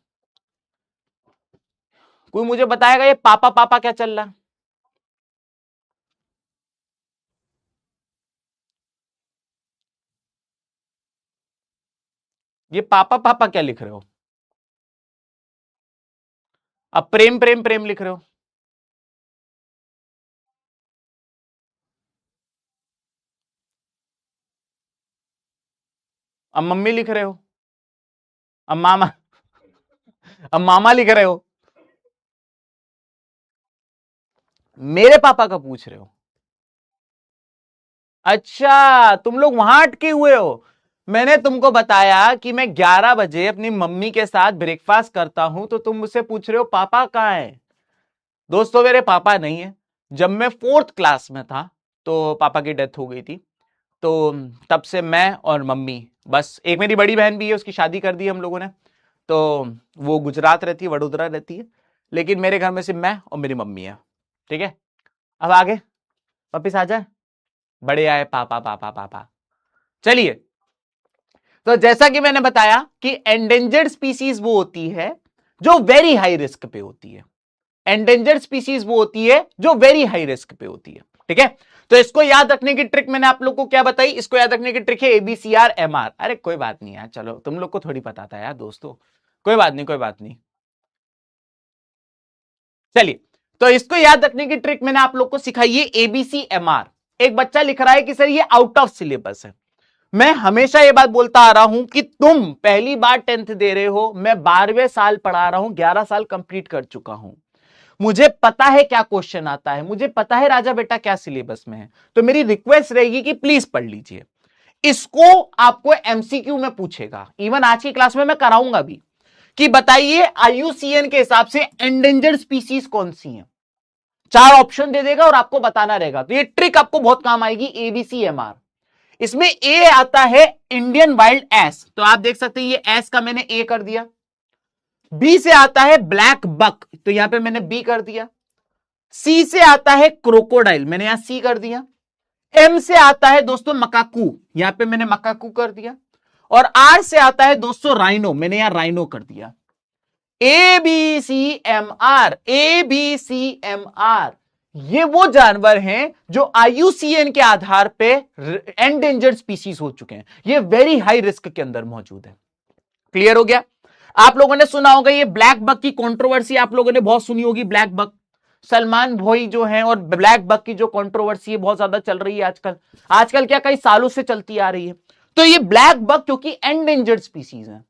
A: कोई मुझे बताएगा ये पापा पापा क्या चल रहा है? ये पापा पापा क्या लिख रहे हो? अब प्रेम प्रेम प्रेम लिख रहे हो। अब मम्मी लिख रहे हो। अब मामा, अब मामा लिख रहे हो। मेरे पापा का पूछ रहे हो? अच्छा, तुम लोग वहां अटके हुए हो। मैंने तुमको बताया कि मैं 11 बजे अपनी मम्मी के साथ ब्रेकफास्ट करता हूं, तो तुम मुझसे पूछ रहे हो पापा कहां है। दोस्तों मेरे पापा नहीं है। जब मैं 4th क्लास में था तो पापा की डेथ हो गई थी। तो तब से मैं और मम्मी, बस एक मेरी बड़ी बहन भी है, उसकी शादी कर दी हम लोगों ने, तो वो गुजरात रहती है, वडोदरा रहती है। लेकिन मेरे घर में सिर्फ मैं और मेरी मम्मी है। ठीक है, अब आगे वापिस आ जाए। बड़े आए पापा पापा पापा। चलिए, तो जैसा कि मैंने बताया कि एंडेंजर्ड स्पीसीज वो होती है जो वेरी हाई रिस्क पे होती है। एंडेंजर्ड स्पीसीज वो होती है जो वेरी हाई रिस्क पे होती है। ठीक है, तो इसको याद रखने की ट्रिक मैंने आप लोग को क्या बताई? इसको याद रखने की ट्रिक है ABCR MR। अरे कोई बात नहीं यार, चलो तुम लोग को थोड़ी पता था यार दोस्तों, कोई बात नहीं कोई बात नहीं। चलिए, तो इसको याद रखने की ट्रिक मैंने आप लोग को सिखाई है ABCMR। एक बच्चा लिख रहा है कि सर ये आउट ऑफ सिलेबस है। मैं हमेशा ये बात बोलता आ रहा हूं कि तुम पहली बार 10th दे रहे हो, मैं 12वें साल पढ़ा रहा हूं, 11 साल कंप्लीट कर चुका हूं, मुझे पता है क्या क्वेश्चन आता है, मुझे पता है राजा बेटा क्या सिलेबस में है। तो मेरी रिक्वेस्ट रहेगी कि प्लीज पढ़ लीजिए। इसको आपको MCQ में पूछेगा, इवन आज की क्लास में मैं कराऊंगा भी, कि बताइए IUCN के हिसाब से एंडेंजर्ड स्पीसीज कौन सी हैं। 4 ऑप्शन दे देगा और आपको बताना रहेगा। तो ये ट्रिक आपको बहुत काम आएगी ABCMR। इसमें ए आता है इंडियन वाइल्ड एस, तो आप देख सकते हैं ये एस का मैंने ए कर दिया। बी से आता है ब्लैक बक, तो यहां पे मैंने बी कर दिया। सी से आता है क्रोकोडाइल, मैंने यहां सी कर दिया। एम से आता है दोस्तों मकाकू, यहां पे मैंने मकाकू कर दिया। और आर से आता है दोस्तों राइनो, मैंने यहां राइनो कर दिया। ABCMR, ABCMR, ये वो जानवर हैं जो IUCN के आधार पे एंडेंजर्ड स्पीसीज हो चुके हैं, ये वेरी हाई रिस्क के अंदर मौजूद है। क्लियर हो गया? आप लोगों ने सुना होगा ये ब्लैक बक की कंट्रोवर्सी, आप लोगों ने बहुत सुनी होगी। ब्लैक बक, सलमान भोई जो है, और ब्लैक बक की जो कंट्रोवर्सी है बहुत ज्यादा चल रही है आजकल। आजकल क्या, कई सालों से चलती आ रही है। तो ये ब्लैक बक क्योंकि एंडेंजर्ड स्पीसीज है,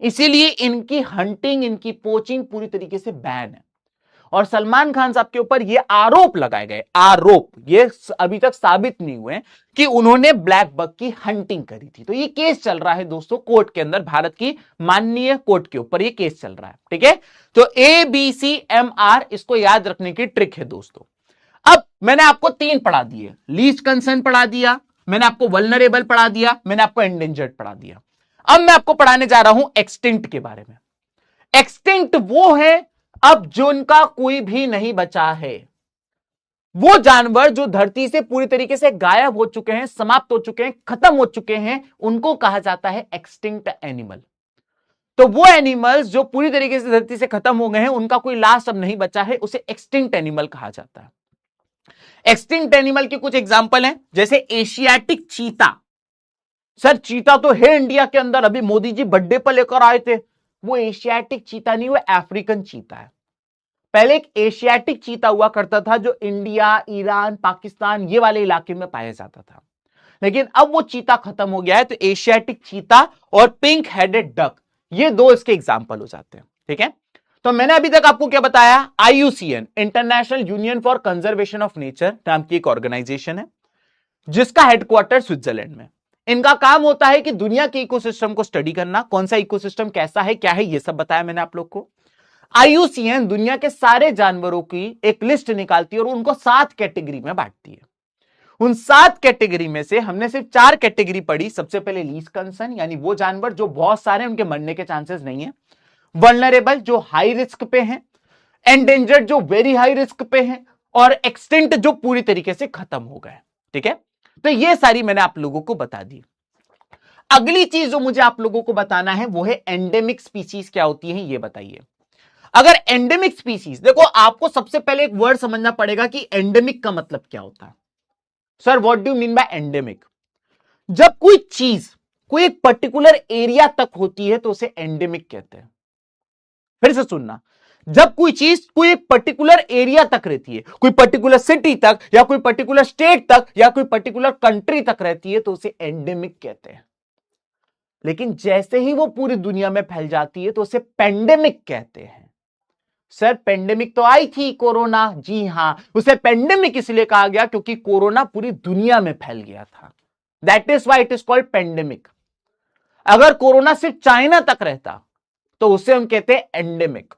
A: इसीलिए इनकी हंटिंग, इनकी पोचिंग पूरी तरीके से बैन है। और सलमान खान साहब के ऊपर ये आरोप लगाए गए, आरोप ये अभी तक साबित नहीं हुए कि उन्होंने ब्लैक बक की हंटिंग करी थी। तो ये केस चल रहा है दोस्तों कोर्ट के अंदर, भारत की माननीय कोर्ट के ऊपर ये केस चल रहा है। ठीक है, तो ABCMR इसको याद रखने की ट्रिक है दोस्तों। अब मैंने आपको 3 पढ़ा दिए, लीस्ट कंसर्न पढ़ा दिया, मैंने आपको वल्नरेबल पढ़ा दिया, मैंने आपको एंडेंजर्ड पढ़ा दिया। अब मैं आपको पढ़ाने जा रहा हूं एक्सटिंक्ट के बारे में। एक्सटिंक्ट वो है अब जिनका कोई भी नहीं बचा है, वो जानवर जो धरती से पूरी तरीके से गायब हो चुके हैं, समाप्त हो चुके हैं, खत्म हो चुके हैं, उनको कहा जाता है एक्सटिंक्ट एनिमल। तो वो एनिमल्स जो पूरी तरीके से धरती से खत्म हो गए हैं, उनका कोई लाश अब नहीं बचा है, उसे एक्सटिंक्ट एनिमल कहा जाता है। एक्सटिंक्ट एनिमल के कुछ एग्जांपल हैं, जैसे एशियाटिक चीता। सर चीता तो है इंडिया के अंदर, अभी मोदी जी बर्थडे पर लेकर आए थे। वो एशियाटिक चीता नहीं, वो अफ्रीकन चीता है। पहले एक एशियाटिक चीता हुआ करता था जो इंडिया, ईरान, पाकिस्तान ये वाले इलाके में पाया जाता था, लेकिन अब वो चीता खत्म हो गया है। तो एशियाटिक चीता और पिंक हेडेड डक, ये 2 इसके एग्जाम्पल हो जाते हैं। ठीक है, तो मैंने अभी तक आपको क्या बताया? IUCN, international union for conservation of nature नाम की एक ऑर्गेनाइजेशन है, जिसका हेडक्वार्टर स्विट्जरलैंड में। इनका काम होता है कि दुनिया के इकोसिस्टम को स्टडी करना, कौन सा इकोसिस्टम कैसा है, क्या है, ये सब बताया मैंने आप लोग को। IUCN दुनिया के सारे जानवरों की एक लिस्ट निकालती है और उनको 7 कैटेगरी में बांटती है। उन 7 कैटेगरी में से हमने सिर्फ 4 कैटेगरी पढ़ी। सबसे पहले लीस्ट कंसर्न, यानी वो जानवर जो बहुत सारे उनके मरने के चांसेस नहीं है। वल्नरेबल, जो हाई रिस्क पे हैं। एंडेंजर्ड, जो वेरी हाई रिस्क पे हैं। और एक्सटिंक्ट, जो पूरी तरीके से खत्म हो गए। ठीक है, तो ये सारी मैंने आप लोगों को बता दी। अगली चीज जो मुझे आप लोगों को बताना है वो है एंडेमिक स्पीसीज क्या होती है, ये बताइए। अगर एंडेमिक स्पीसीज, देखो आपको सबसे पहले एक वर्ड समझना पड़ेगा कि एंडेमिक का मतलब क्या होता है। Sir what do you mean by endemic? जब कोई चीज कोई एक पर्टिकुलर एरिया तक होती है तो उसे एंडेमिक कहते हैं। फिर से सुनना, जब कोई चीज कोई एक पर्टिकुलर एरिया तक रहती है, कोई पर्टिकुलर सिटी तक या कोई पर्टिकुलर स्टेट तक या कोई पर्टिकुलर कंट्री तक रहती है तो उसे एंडेमिक कहते हैं। लेकिन जैसे ही वो पूरी दुनिया में फैल जाती है तो उसे पेंडेमिक कहते हैं। सर पेंडेमिक तो आई थी कोरोना, जी हां, उसे पेंडेमिक इसलिए कहा गया क्योंकि कोरोना पूरी दुनिया में फैल गया था। That is why it is called pandemic. अगर कोरोना सिर्फ चाइना तक रहता तो उसे हम कहते हैं एंडेमिक।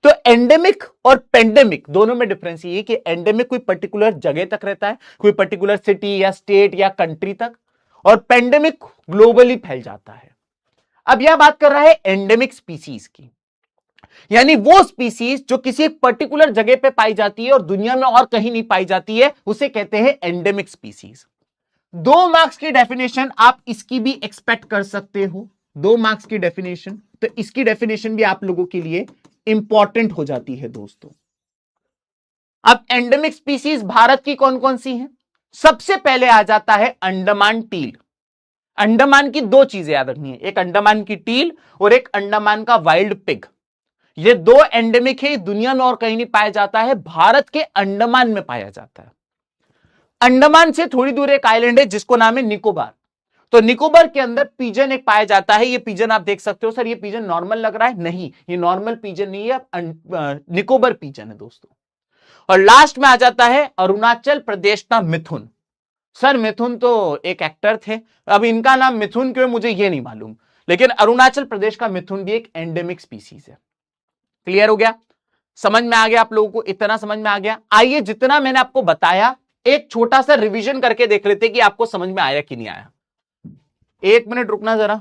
A: तो एंडेमिक और पेंडेमिक दोनों में डिफरेंस ये है कि एंडेमिक कोई पर्टिकुलर जगह तक रहता है, कोई पर्टिकुलर सिटी या स्टेट या कंट्री तक, और पेंडेमिक ग्लोबली फैल जाता है। अब यह बात कर रहा है एंडेमिक स्पीसीज की, यानी वो स्पीसीज जो किसी एक पर्टिकुलर जगह पे पाई जाती है और दुनिया में और कहीं नहीं पाई जाती है, उसे कहते हैं एंडेमिक स्पीसीज। 2 मार्क्स की डेफिनेशन आप इसकी भी एक्सपेक्ट कर सकते हो। 2 मार्क्स की डेफिनेशन, तो इसकी डेफिनेशन भी आप लोगों के लिए इंपॉर्टेंट हो जाती है दोस्तों। अब एंडेमिक स्पीसीज भारत की कौन कौन सी हैं? सबसे पहले आ जाता है अंडमान टील। अंडमान की 2 चीजें याद रखनी है, एक अंडमान की टील और एक अंडमान का वाइल्ड पिग। ये 2 एंडेमिक है, दुनिया में और कहीं नहीं पाया जाता है, भारत के अंडमान में पाया जाता है। अंडमान से थोड़ी दूर एक आइलैंड है जिसको नाम है निकोबार। तो निकोबार के अंदर पिजन एक पाया जाता है। ये पिजन आप देख सकते हो। सर ये पिजन नॉर्मल लग रहा है, नहीं, ये नॉर्मल पिजन नहीं है, निकोबार पिजन है दोस्तों। और लास्ट में आ जाता है अरुणाचल प्रदेश का मिथुन। सर मिथुन तो एक एक्टर थे, अब इनका नाम मिथुन क्यों मुझे ये नहीं मालूम, लेकिन अरुणाचल प्रदेश का मिथुन भी एक एंडेमिक स्पीसीज है। क्लियर हो गया? समझ में आ गया आप लोगों को? इतना समझ में आ गया? आइए जितना मैंने आपको बताया एक छोटा सा रिवीजन करके देख लेते कि आपको समझ में आया कि नहीं आया। 1 मिनट रुकना जरा,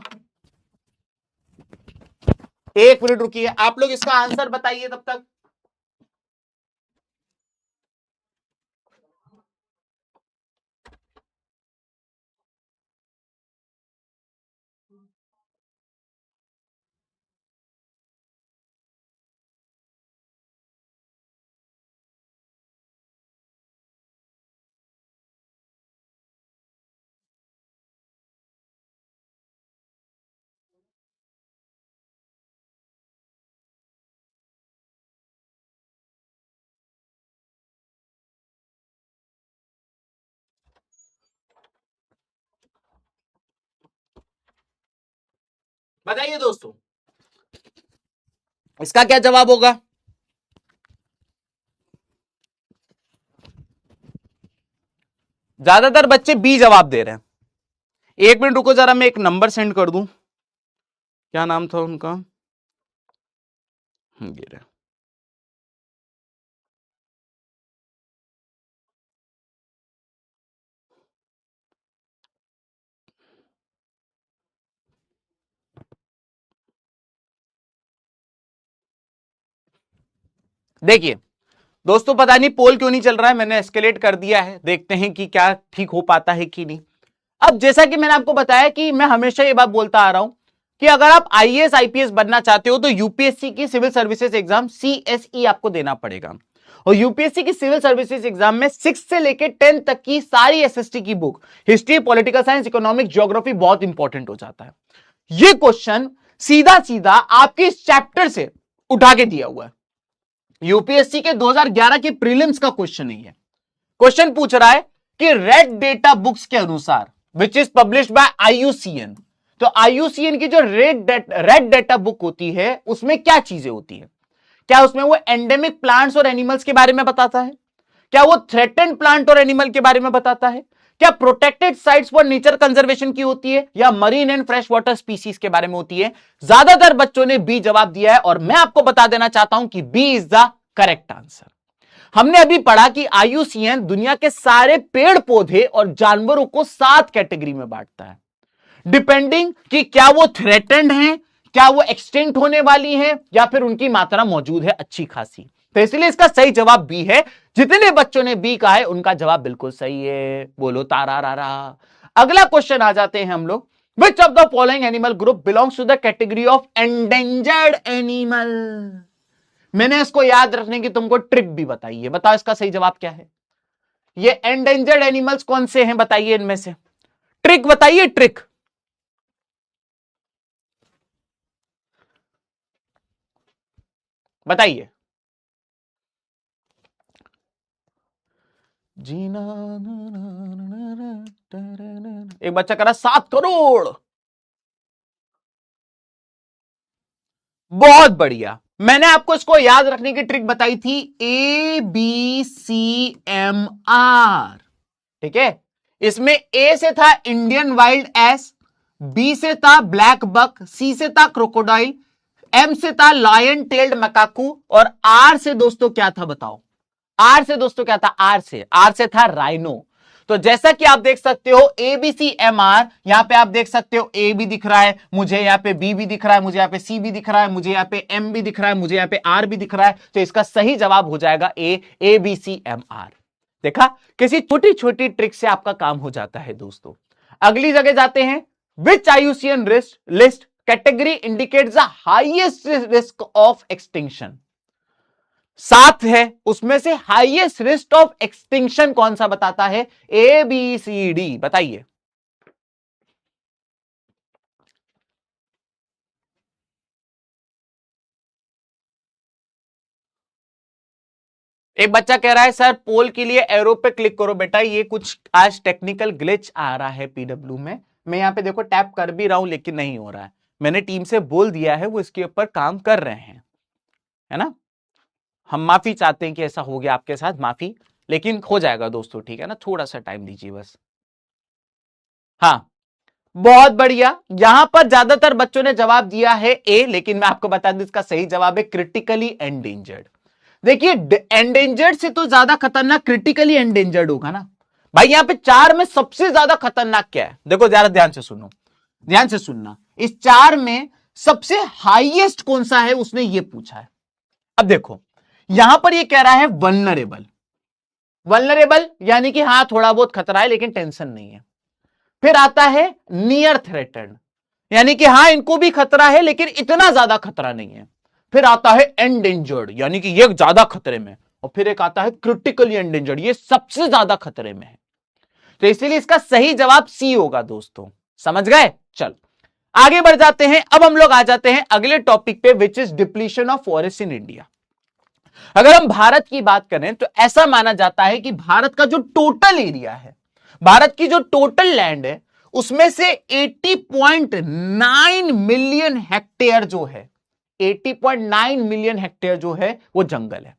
A: 1 मिनट रुकिए, आप लोग इसका आंसर बताइए तब तक। बताइए दोस्तों इसका क्या जवाब होगा? ज्यादातर बच्चे बी जवाब दे रहे हैं। 1 मिनट रुको जरा, मैं एक नंबर सेंड कर दूं। क्या नाम था उनका? ये रहा। देखिए दोस्तों, पता नहीं पोल क्यों नहीं चल रहा है, मैंने एस्केलेट कर दिया है, देखते हैं कि क्या ठीक हो पाता है कि नहीं। अब जैसा कि मैंने आपको बताया कि मैं हमेशा ये बात बोलता आ रहा हूं कि अगर आप आईएएस आईपीएस बनना चाहते हो तो यूपीएससी की सिविल सर्विसेज एग्जाम सीएसई आपको देना पड़ेगा। और यूपीएससी की सिविल सर्विसेज एग्जाम में 6 से लेकर 10 तक की सारी एसएसटी की book, history, political science, economic, geography बहुत इंपॉर्टेंट हो जाता है। ये क्वेश्चन सीधा सीधा आपके इस चैप्टर से उठा के दिया हुआ है। यूपीएससी के 2011 के प्रीलिम्स का क्वेश्चन नहीं है। क्वेश्चन पूछ रहा है कि रेड डेटा बुक्स के अनुसार which is published by IUCN, तो आईयूसीएन की जो रेड डेटा बुक होती है उसमें क्या चीजें होती है? क्या उसमें वो एंडेमिक प्लांट्स और एनिमल्स के बारे में बताता है? क्या वो थ्रेटेंड प्लांट और एनिमल के बारे में बताता है? क्या protected sites for nature conservation की होती है, या marine and fresh water species के बारे में होती है? ज्यादातर बच्चों ने बी जवाब दिया है और मैं आपको बता देना चाहता हूं कि B is the correct answer. हमने अभी पढ़ा कि IUCN दुनिया के सारे पेड़ पौधे और जानवरों को 7 कैटेगरी में बांटता है, डिपेंडिंग कि क्या वो थ्रेटेंड हैं, क्या वो एक्सटिंक्ट होने वाली हैं, या फिर उनकी मात्रा मौजूद है अच्छी खासी। तो इसलिए इसका सही जवाब बी है। जितने बच्चों ने बी कहा है उनका जवाब बिल्कुल सही है। बोलो तारा रारा। अगला क्वेश्चन आ जाते हैं हम लोग। Which of the following animal group belongs to the category of endangered animal? मैंने इसको याद रखने की तुमको ट्रिक भी बताई है, बताओ इसका सही जवाब क्या है? ये एंडेंजर्ड एनिमल्स कौन से हैं बताइए, इनमें से ट्रिक बताइए, ट्रिक बताइए। जीना एक बच्चा करा 7 करोड़। बहुत बढ़िया। मैंने आपको इसको याद रखने की ट्रिक बताई थी, ABCMR। ठीक है, इसमें ए से था इंडियन वाइल्ड एस, बी से था ब्लैक बक, सी से था क्रोकोडाइल, एम से था लायन टेल्ड मकाकू, और आर से दोस्तों क्या था बताओ? आर से दोस्तों क्या था? आर से था राइनो। तो जैसा कि आप देख सकते हो ABCMR, यहां पे आप देख सकते हो ए भी दिख रहा है मुझे, यहां पे बी भी दिख रहा है मुझे, यहां पे सी भी दिख रहा है मुझे, यहां पे एम भी दिख रहा है मुझे, यहां पे आर भी दिख रहा है। तो इसका सही जवाब हो जाएगा ए, ABCMR। देखा, किसी छोटी छोटी ट्रिक से आपका काम हो जाता है दोस्तों। अगली जगह जाते हैं। विच IUCN list category indicates the highest risk of extinction? 7 है, उसमें से हाईएस्ट रिस्क ऑफ एक्सटिंक्शन कौन सा बताता है? ABCD बताइए। एक बच्चा कह रहा है सर पोल के लिए एरो पे क्लिक करो। बेटा ये कुछ आज टेक्निकल ग्लिच आ रहा है PW में। मैं यहां पे देखो टैप कर भी रहा हूं लेकिन नहीं हो रहा है। मैंने टीम से बोल दिया है, वो इसके ऊपर काम कर रहे हैं, है ना। हम माफी चाहते हैं कि ऐसा हो गया आपके साथ, माफी, लेकिन हो जाएगा दोस्तों, ठीक है ना, थोड़ा सा टाइम दीजिए बस। हाँ, बहुत बढ़िया। यहां पर ज्यादातर बच्चों ने जवाब दिया है ए, लेकिन मैं आपको बता दूं इसका सही जवाब है क्रिटिकली एंडेंजर्ड। देखिए, एंडेंजर्ड से तो ज्यादा खतरनाक क्रिटिकली एंडेंजर्ड होगा ना भाई। यहां पे 4 में सबसे ज्यादा खतरनाक क्या है? देखो जरा ध्यान से सुनो, ध्यान से सुनना। इस 4 में सबसे हाईएस्ट कौन सा है, उसने ये पूछा है। अब देखो यहां पर ये कह रहा है वल्नरेबल। वल्नरेबल यानी कि हां थोड़ा बहुत खतरा है लेकिन टेंशन नहीं है। फिर आता है नियर थ्रेटेंड, यानी कि हां इनको भी खतरा है लेकिन इतना ज्यादा खतरा नहीं है। फिर आता है एंडेंजर्ड, यानी कि ये ज्यादा खतरे में। और फिर एक आता है क्रिटिकली एंडेंजर्ड, ये सबसे ज्यादा खतरे में है। तो इसीलिए इसका सही जवाब सी होगा दोस्तों, समझ गए। चल आगे बढ़ जाते हैं। अब हम लोग आ जाते हैं अगले टॉपिक पे, which is depletion of forest in India. अगर हम भारत की बात करें तो ऐसा माना जाता है कि भारत का जो टोटल एरिया है, भारत की जो टोटल लैंड है, उसमें से 80.9 मिलियन हेक्टेयर जो है, 80.9 मिलियन हेक्टेयर जो है वो जंगल है।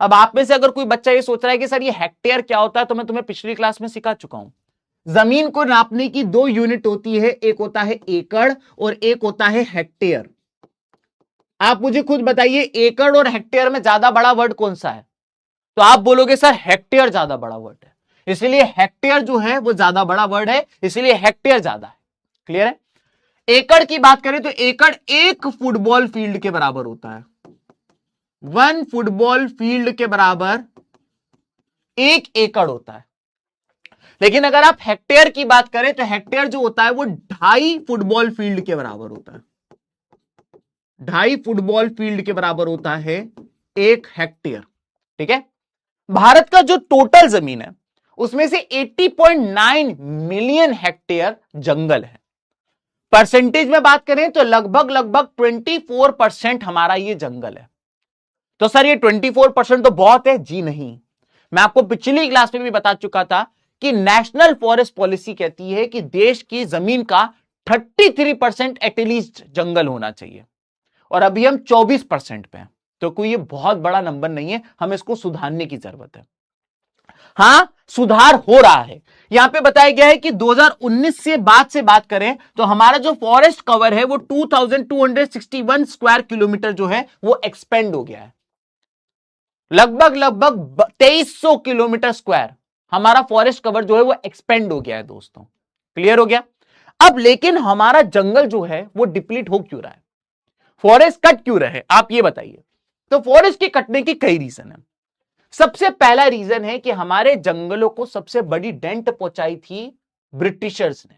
A: अब आप में से अगर कोई बच्चा ये सोच रहा है कि सर ये हेक्टेयर क्या होता है, तो मैं तुम्हें पिछली क्लास में सिखा चुका हूं। जमीन को नापने की 2 यूनिट होती है, एक होता है एकड़ और एक होता है हेक्टेयर। आप मुझे खुद बताइए एकड़ और हेक्टेयर में ज्यादा बड़ा वर्ड कौन सा है? तो आप बोलोगे सर हेक्टेयर ज्यादा बड़ा वर्ड है, इसलिए हेक्टेयर जो है वो ज्यादा बड़ा वर्ड है, इसलिए हेक्टेयर ज्यादा है। क्लियर है। एकड़ की बात करें तो एकड़ 1 फुटबॉल फील्ड के बराबर होता है। 1 फुटबॉल फील्ड के बराबर 1 एकड़ होता है। लेकिन अगर आप हेक्टेयर की बात करें तो हेक्टेयर जो होता है वो 2.5 फुटबॉल फील्ड के बराबर होता है। 2.5 फुटबॉल फील्ड के बराबर होता है 1 हेक्टेयर। ठीक है। भारत का जो टोटल जमीन है उसमें से 80.9 मिलियन हेक्टेयर जंगल है। परसेंटेज में बात करें तो लगभग 24% हमारा ये जंगल है। तो सर ये 24% तो बहुत है? जी नहीं, मैं आपको पिछली क्लास में भी बता चुका था कि नेशनल फॉरेस्ट पॉलिसी कहती है कि देश की जमीन का 33% एटलीस्ट जंगल होना चाहिए, और अभी हम 24% पे हैं। तो कोई ये बहुत बड़ा नंबर नहीं है, हमें इसको सुधारने की जरूरत है। हां, सुधार हो रहा है। यहां पे बताया गया है कि 2019 से बात करें तो हमारा जो फॉरेस्ट कवर है वो 2261 स्क्वायर किलोमीटर जो है वो एक्सपेंड हो गया है। लगभग 2300 किलोमीटर स्क्वायर हमारा फॉरेस्ट कवर जो है वो एक्सपेंड हो गया है दोस्तों। क्लियर हो गया? अब लेकिन हमारा जंगल जो है वो डिप्लीट हो क्यों रहा है, फॉरेस्ट कट क्यों रहे, आप ये बताइए। तो फॉरेस्ट के कटने की कई रीजन है। सबसे पहला रीजन है कि हमारे जंगलों को सबसे बड़ी डेंट पहुंचाई थी ब्रिटिशर्स ने।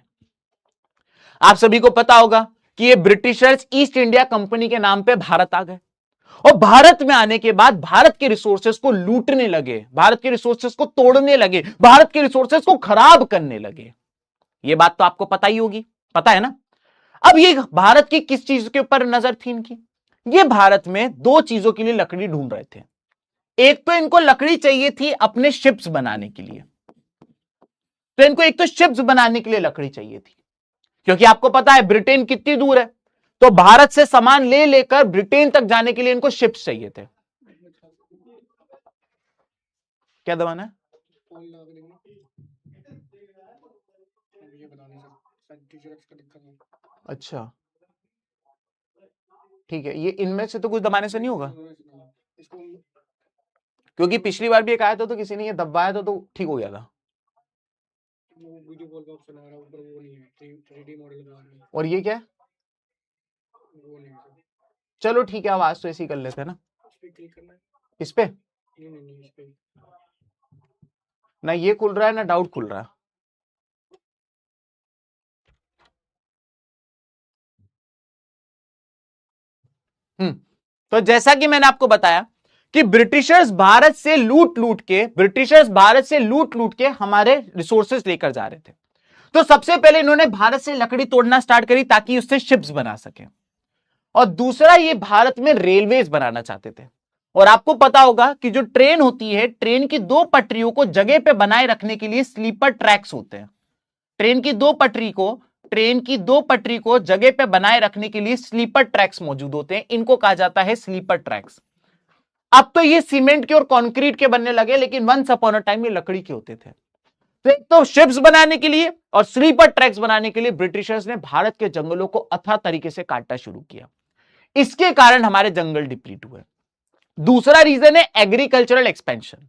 A: आप सभी को पता होगा कि ये ब्रिटिशर्स ईस्ट इंडिया कंपनी के नाम पे भारत आ गए और भारत में आने के बाद भारत के रिसोर्सेस को लूटने लगे, भारत के रिसोर्सेस को तोड़ने लगे, भारत के रिसोर्सेस को खराब करने लगे। ये बात तो आपको पता ही होगी, पता है ना। अब ये भारत की किस चीज के ऊपर नजर थी इनकी, ये भारत में दो चीजों के लिए लकड़ी ढूंढ रहे थे। एक तो इनको लकड़ी चाहिए थी अपने शिप्स बनाने के लिए, तो इनको एक तो शिप्स बनाने के लिए लकड़ी चाहिए थी, क्योंकि आपको पता है ब्रिटेन कितनी दूर है, तो भारत से सामान ले लेकर ब्रिटेन तक जाने के लिए इनको शिप्स चाहिए थे। क्या दबाना है? अच्छा ठीक है, ये इनमें से तो कुछ दबाने से नहीं होगा, क्योंकि पिछली बार भी एक आया था तो किसी ने ये दबाया था तो ठीक हो गया था। वीडियो कॉल का ऑप्शन आ रहा है ऊपर, वो नहीं है, 3D मॉडल। और ये क्या है? वो नहीं है। चलो ठीक है, आवाज तो ऐसे ही कर लेते हैं ना। इस पे ना ये खुल रहा है ना डाउट खुल रहा है। तो जैसा कि मैंने आपको बताया कि ब्रिटिशर्स भारत से लूट लूट के हमारे रिसोर्सेज लेकर जा रहे थे। तो सबसे पहले इन्होंने भारत से लकड़ी तोड़ना स्टार्ट करी ताकि उससे शिप्स बना सके, और दूसरा ये भारत में रेलवेज बनाना चाहते थे। और आपको पता होगा कि जो ट्रेन होती है, ट्रेन की दो पटरियों को जगह पे बनाए रखने के लिए स्लीपर ट्रैक्स होते हैं। ट्रेन की दो पटरी को जगह पे बनाए रखने के लिए स्लीपर ट्रैक्स मौजूद होते हैं, इनको कहा जाता है स्लीपर ट्रैक्स। अब तो ये सीमेंट के और कंक्रीट के बनने लगे, लेकिन वंस अपॉन अ टाइम ये लकड़ी के होते थे। तो एक तो शिप्स बनाने के लिए और स्लीपर ट्रैक्स बनाने के लिए ब्रिटिशर्स ने भारत के जंगलों को अथाह तरीके से काटना शुरू किया। इसके कारण हमारे जंगल डिप्लीट हुए। दूसरा रीजन है एग्रीकल्चरल एक्सपेंशन।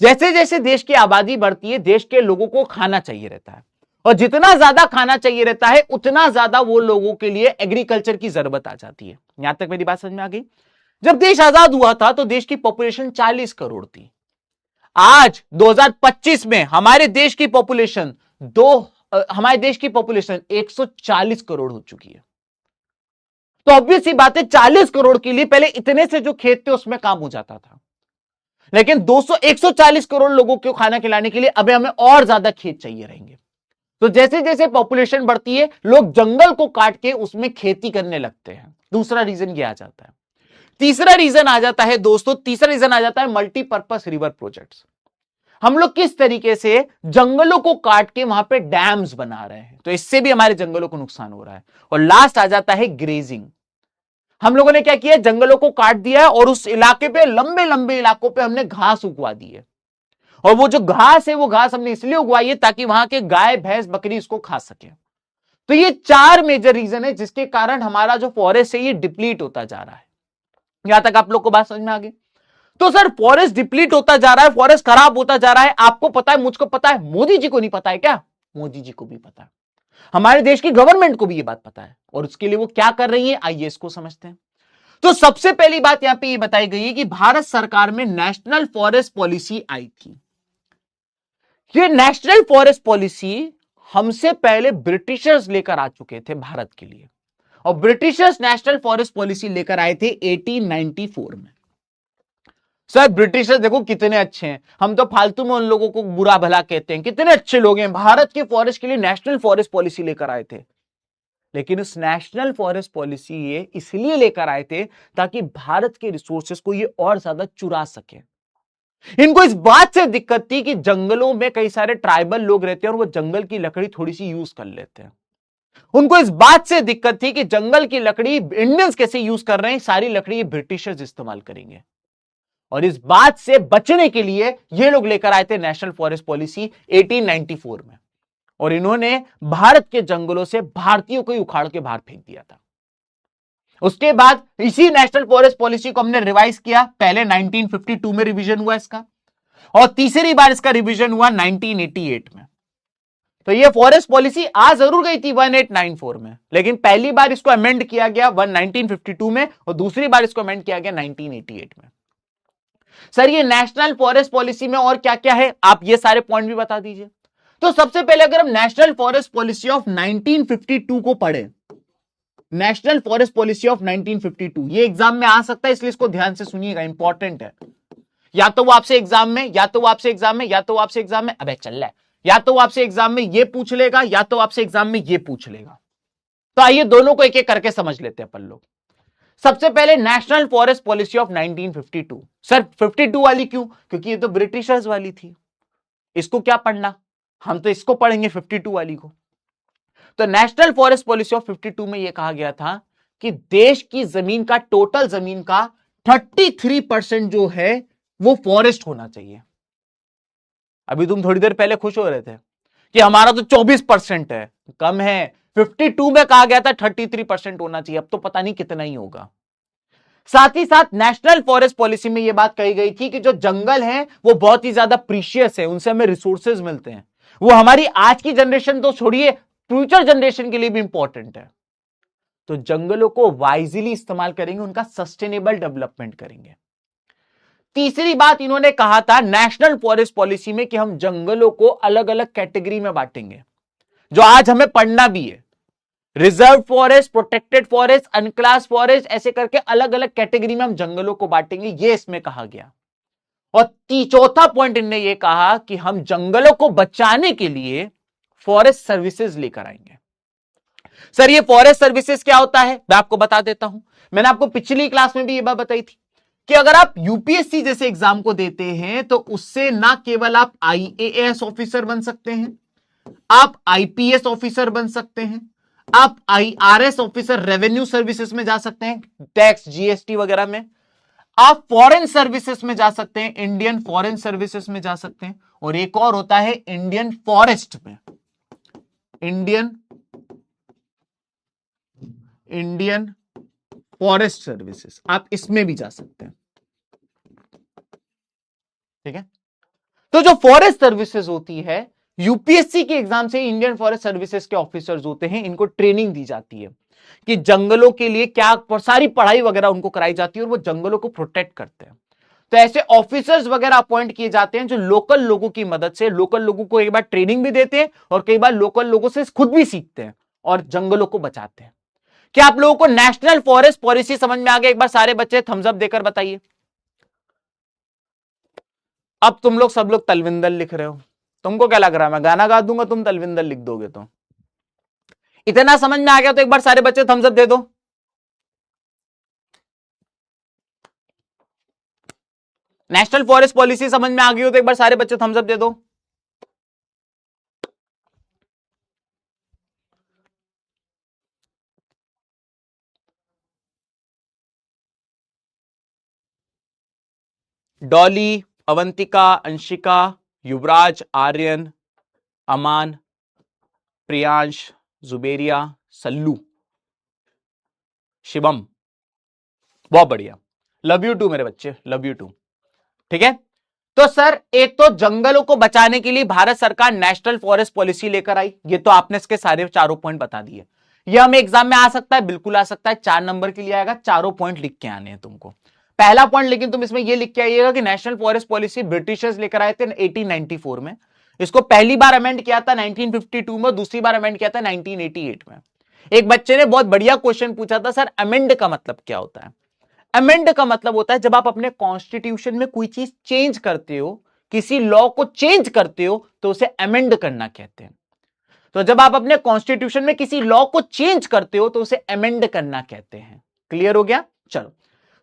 A: जैसे जैसे देश की आबादी बढ़ती है, देश के लोगों को खाना चाहिए रहता है, और जितना ज्यादा खाना चाहिए रहता है उतना ज्यादा वो लोगों के लिए एग्रीकल्चर की जरूरत आ जाती है। यहां तक मेरी बात समझ में आ गई? जब देश आजाद हुआ था तो देश की पॉपुलेशन 40 करोड़ थी। आज 2025 में हमारे देश की पॉपुलेशन 140 करोड़ हो चुकी है। तो ऑब्वियस सी बात है, 40 करोड़ के लिए पहले इतने से जो खेत थे उसमें काम हो जाता था, लेकिन 140 करोड़ लोगों को खाना खिलाने के लिए अब हमें और ज्यादा खेत चाहिए रहेंगे। तो जैसे जैसे पॉपुलेशन बढ़ती है, लोग जंगल को काट के उसमें खेती करने लगते हैं। दूसरा रीजन ये आ जाता है। तीसरा रीजन आ जाता है दोस्तों, मल्टीपर्पस रिवर प्रोजेक्ट्स। हम लोग किस तरीके से जंगलों को काट के वहां पे डैम्स बना रहे हैं, तो इससे भी हमारे जंगलों को नुकसान हो रहा है। और लास्ट आ जाता है ग्रेजिंग। हम लोगों ने क्या किया, जंगलों को काट दिया है और उस इलाके पे, लंबे लंबे इलाकों पे हमने घास उगवा दी है। और वो जो घास है, वो घास हमने इसलिए उगवाई है ताकि वहां के गाय भैंस बकरी इसको खा सके। तो ये चार मेजर रीजन है जिसके कारण हमारा जो फॉरेस्ट है ये डिप्लीट होता जा रहा है। यहां तक आप लोग को बात समझ में आ गई? तो सर फॉरेस्ट डिप्लीट होता जा रहा है, फॉरेस्ट खराब होता जा रहा है, आपको पता है, मुझको पता है, मोदी जी को नहीं पता है क्या? मोदी जी को भी पता है, हमारे देश की गवर्नमेंट को भी ये बात पता है, और उसके लिए वो क्या कर रही है आइए इसको समझते हैं। तो सबसे पहली बात यहां पे ये बताई गई है कि भारत सरकार में नेशनल फॉरेस्ट पॉलिसी आई थी। ये नेशनल फॉरेस्ट पॉलिसी हमसे पहले ब्रिटिशर्स लेकर आ चुके थे भारत के लिए, और ब्रिटिशर्स नेशनल फॉरेस्ट पॉलिसी लेकर आए थे 1894 में। सर ब्रिटिशर्स देखो कितने अच्छे हैं, हम तो फालतू में उन लोगों को बुरा भला कहते हैं, कितने अच्छे लोग हैं, भारत के फॉरेस्ट के लिए नेशनल फॉरेस्ट पॉलिसी लेकर आए थे। लेकिन उस नेशनल फॉरेस्ट पॉलिसी ये इसलिए लेकर आए थे ताकि भारत के रिसोर्सेस को ये और ज्यादा चुरा सके। इनको इस बात से दिक्कत थी कि जंगलों में कई सारे ट्राइबल लोग रहते हैं और वो जंगल की लकड़ी थोड़ी सी यूज कर लेते हैं। उनको इस बात से दिक्कत थी कि जंगल की लकड़ी इंडियंस कैसे यूज कर रहे हैं, सारी लकड़ी ब्रिटिशर्स इस्तेमाल करेंगे। और इस बात से बचने के लिए ये लोग लेकर आए थे नेशनल फॉरेस्ट पॉलिसी 1894 में, और इन्होंने भारत के जंगलों से भारतीयों को ही उखाड़ के बाहर फेंक दिया था। उसके बाद इसी नेशनल फॉरेस्ट पॉलिसी को हमने रिवाइज किया, पहले 1952 में रिवीजन हुआ इसका, और तीसरी बार इसका रिवीजन हुआ 1988 में। तो ये फॉरेस्ट पॉलिसी आ जरूर गई थी 1894 में, लेकिन पहली बार इसको अमेंड किया गया 1952 में, और दूसरी बार इसको अमेंड किया गया 1988 में। सर ये नेशनल फॉरेस्ट पॉलिसी में और क्या क्या है, आप ये सारे पॉइंट भी बता दीजिए। तो सबसे पहले अगर हम नेशनल फॉरेस्ट पॉलिसी ऑफ 1952 को पढ़े, नेशनल फॉरेस्ट पॉलिसी ऑफ 1952, ये एग्जाम में आ सकता है, इसलिए इसको ध्यान से सुनिएगा, इंपॉर्टेंट है। या तो वो आपसे एग्जाम में, या तो वो आपसे एग्जाम में, या तो वो आपसे एग्जाम में, अबे चल रहा है, या तो वो आपसे एग्जाम में ये पूछ लेगा, या तो आपसे एग्जाम में ये पूछ लेगा। तो आइए दोनों को एक एक करके समझ लेते हैं अपन लोग। सबसे पहले national forest policy of 1952। Sir 52 वाली क्यों? क्योंकि ये तो ब्रिटिशर्स वाली थी, इसको क्या पढ़ना, हम तो इसको पढ़ेंगे 52 वाली को। तो नेशनल फॉरेस्ट पॉलिसी ऑफ 52 में यह कहा गया था कि देश की जमीन का, टोटल जमीन का 33% जो है वो फॉरेस्ट होना चाहिए। अभी तुम थोड़ी देर पहले खुश हो रहे थे कि हमारा तो 24% है, कम है। 52 में कहा गया था 33% होना चाहिए, अब तो पता नहीं कितना ही होगा। साथ ही साथ नेशनल फॉरेस्ट पॉलिसी में यह बात कही गई थी कि जो जंगल हैं वो बहुत ही ज्यादा प्रीशियस है, उनसे हमें रिसोर्सेज मिलते हैं, वो हमारी आज की जनरेशन तो छोड़िए, फ्यूचर जनरेशन के लिए भी इंपॉर्टेंट है। तो जंगलों को वाइजली इस्तेमाल करेंगे, उनका सस्टेनेबल डेवलपमेंट करेंगे। तीसरी बात इन्होंने कहा था नेशनल फॉरेस्ट पॉलिसी में कि हम जंगलों को अलग अलग कैटेगरी में बांटेंगे, जो आज हमें पढ़ना भी है, reserve forest, protected forest, unclass forest, ऐसे करके अलग अलग कैटेगरी में हम जंगलों को बांटेंगे, ये इसमें कहा गया। और चौथा पॉइंट इन्होंने ये कहा कि हम जंगलों को बचाने के लिए फॉरेस्ट सर्विसेज लेकर आएंगे। सर ये फॉरेस्ट सर्विसेज क्या होता है, मैं आपको बता देता हूं। मैंने आपको पिछली क्लास में भी ये बात बताई थी कि अगर आप यूपीएससी जैसे एग्जाम को देते हैं तो उससे ना केवल आप आईएएस ऑफिसर बन सकते हैं, आप आईपीएस ऑफिसर बन सकते हैं, आप आईआरएस ऑफिसर रेवेन्यू सर्विसेज में जा सकते हैं, टैक्स जीएसटी वगैरह में, आप फॉरेन सर्विसेज में जा सकते हैं, इंडियन फॉरेन सर्विसेज में जा सकते हैं, और एक और होता है इंडियन फॉरेस्ट में, इंडियन फॉरेस्ट सर्विसेज, आप इसमें भी जा सकते हैं। ठीक है, तो जो फॉरेस्ट सर्विसेज होती है, यूपीएससी के एग्जाम से इंडियन फॉरेस्ट सर्विसेज के ऑफिसर्स होते हैं, इनको ट्रेनिंग दी जाती है कि जंगलों के लिए क्या, सारी पढ़ाई वगैरह उनको कराई जाती है और वो जंगलों को प्रोटेक्ट करते हैं। तो ऐसे ऑफिसर्स वगैरह अपॉइंट किए जाते हैं जो लोकल लोगों की मदद से, लोकल लोगों को एक बार ट्रेनिंग भी देते हैं और कई बार लोकल लोगों से खुद भी सीखते हैं और जंगलों को बचाते हैं। क्या आप लोगों को नेशनल फॉरेस्ट पॉलिसी समझ में आ गया? एक बार सारे बच्चे थम्स अप देकर बताइए। अब तुम लोग सब लोग तलविंदर लिख रहे हो, तुमको क्या लग रहा है मैं गाना गा दूंगा तुम तलविंदर लिख दोगे? तो इतना समझ में आ गया तो एक बार सारे बच्चे थम्स अप दे दो। नेशनल फॉरेस्ट पॉलिसी समझ में आ गई हो तो एक बार सारे बच्चे थम्स अप दे दो। डॉली, अवंतिका, अंशिका, युवराज, आर्यन, अमान, प्रियांश, जुबेरिया, सल्लू, शिवम, बहुत बढ़िया, लव यू टू मेरे बच्चे, लव यू टू। ठीक है, तो सर एक तो जंगलों को बचाने के लिए भारत सरकार नेशनल फॉरेस्ट पॉलिसी लेकर आई, ये तो आपने इसके सारे चारों पॉइंट बता दिए। ये हमें एग्जाम में आ सकता है, बिल्कुल आ सकता है, 4 नंबर के लिए आएगा, चारों पॉइंट लिख के आने हैं तुमको। पहला पॉइंट लेकिन तुम इसमें ये लिख के आइएगा कि नेशनल फॉरेस्ट पॉलिसी ब्रिटिशर्स लेकर आए थे 1894 में, इसको पहली बार अमेंड किया था 1952 में, दूसरी बार अमेंड किया था 1988 में। एक बच्चे ने बहुत बढ़िया क्वेश्चन पूछा था, सर अमेंड का मतलब क्या होता है? अमेंड का मतलब होता है जब आप अपने कॉन्स्टिट्यूशन में कोई चीज चेंज करते हो, किसी लॉ को चेंज करते हो तो उसे अमेंड करना कहते हैं। तो जब आप अपने कॉन्स्टिट्यूशन में किसी लॉ को चेंज करते हो तो उसे अमेंड करना कहते हैं। क्लियर हो गया? चलो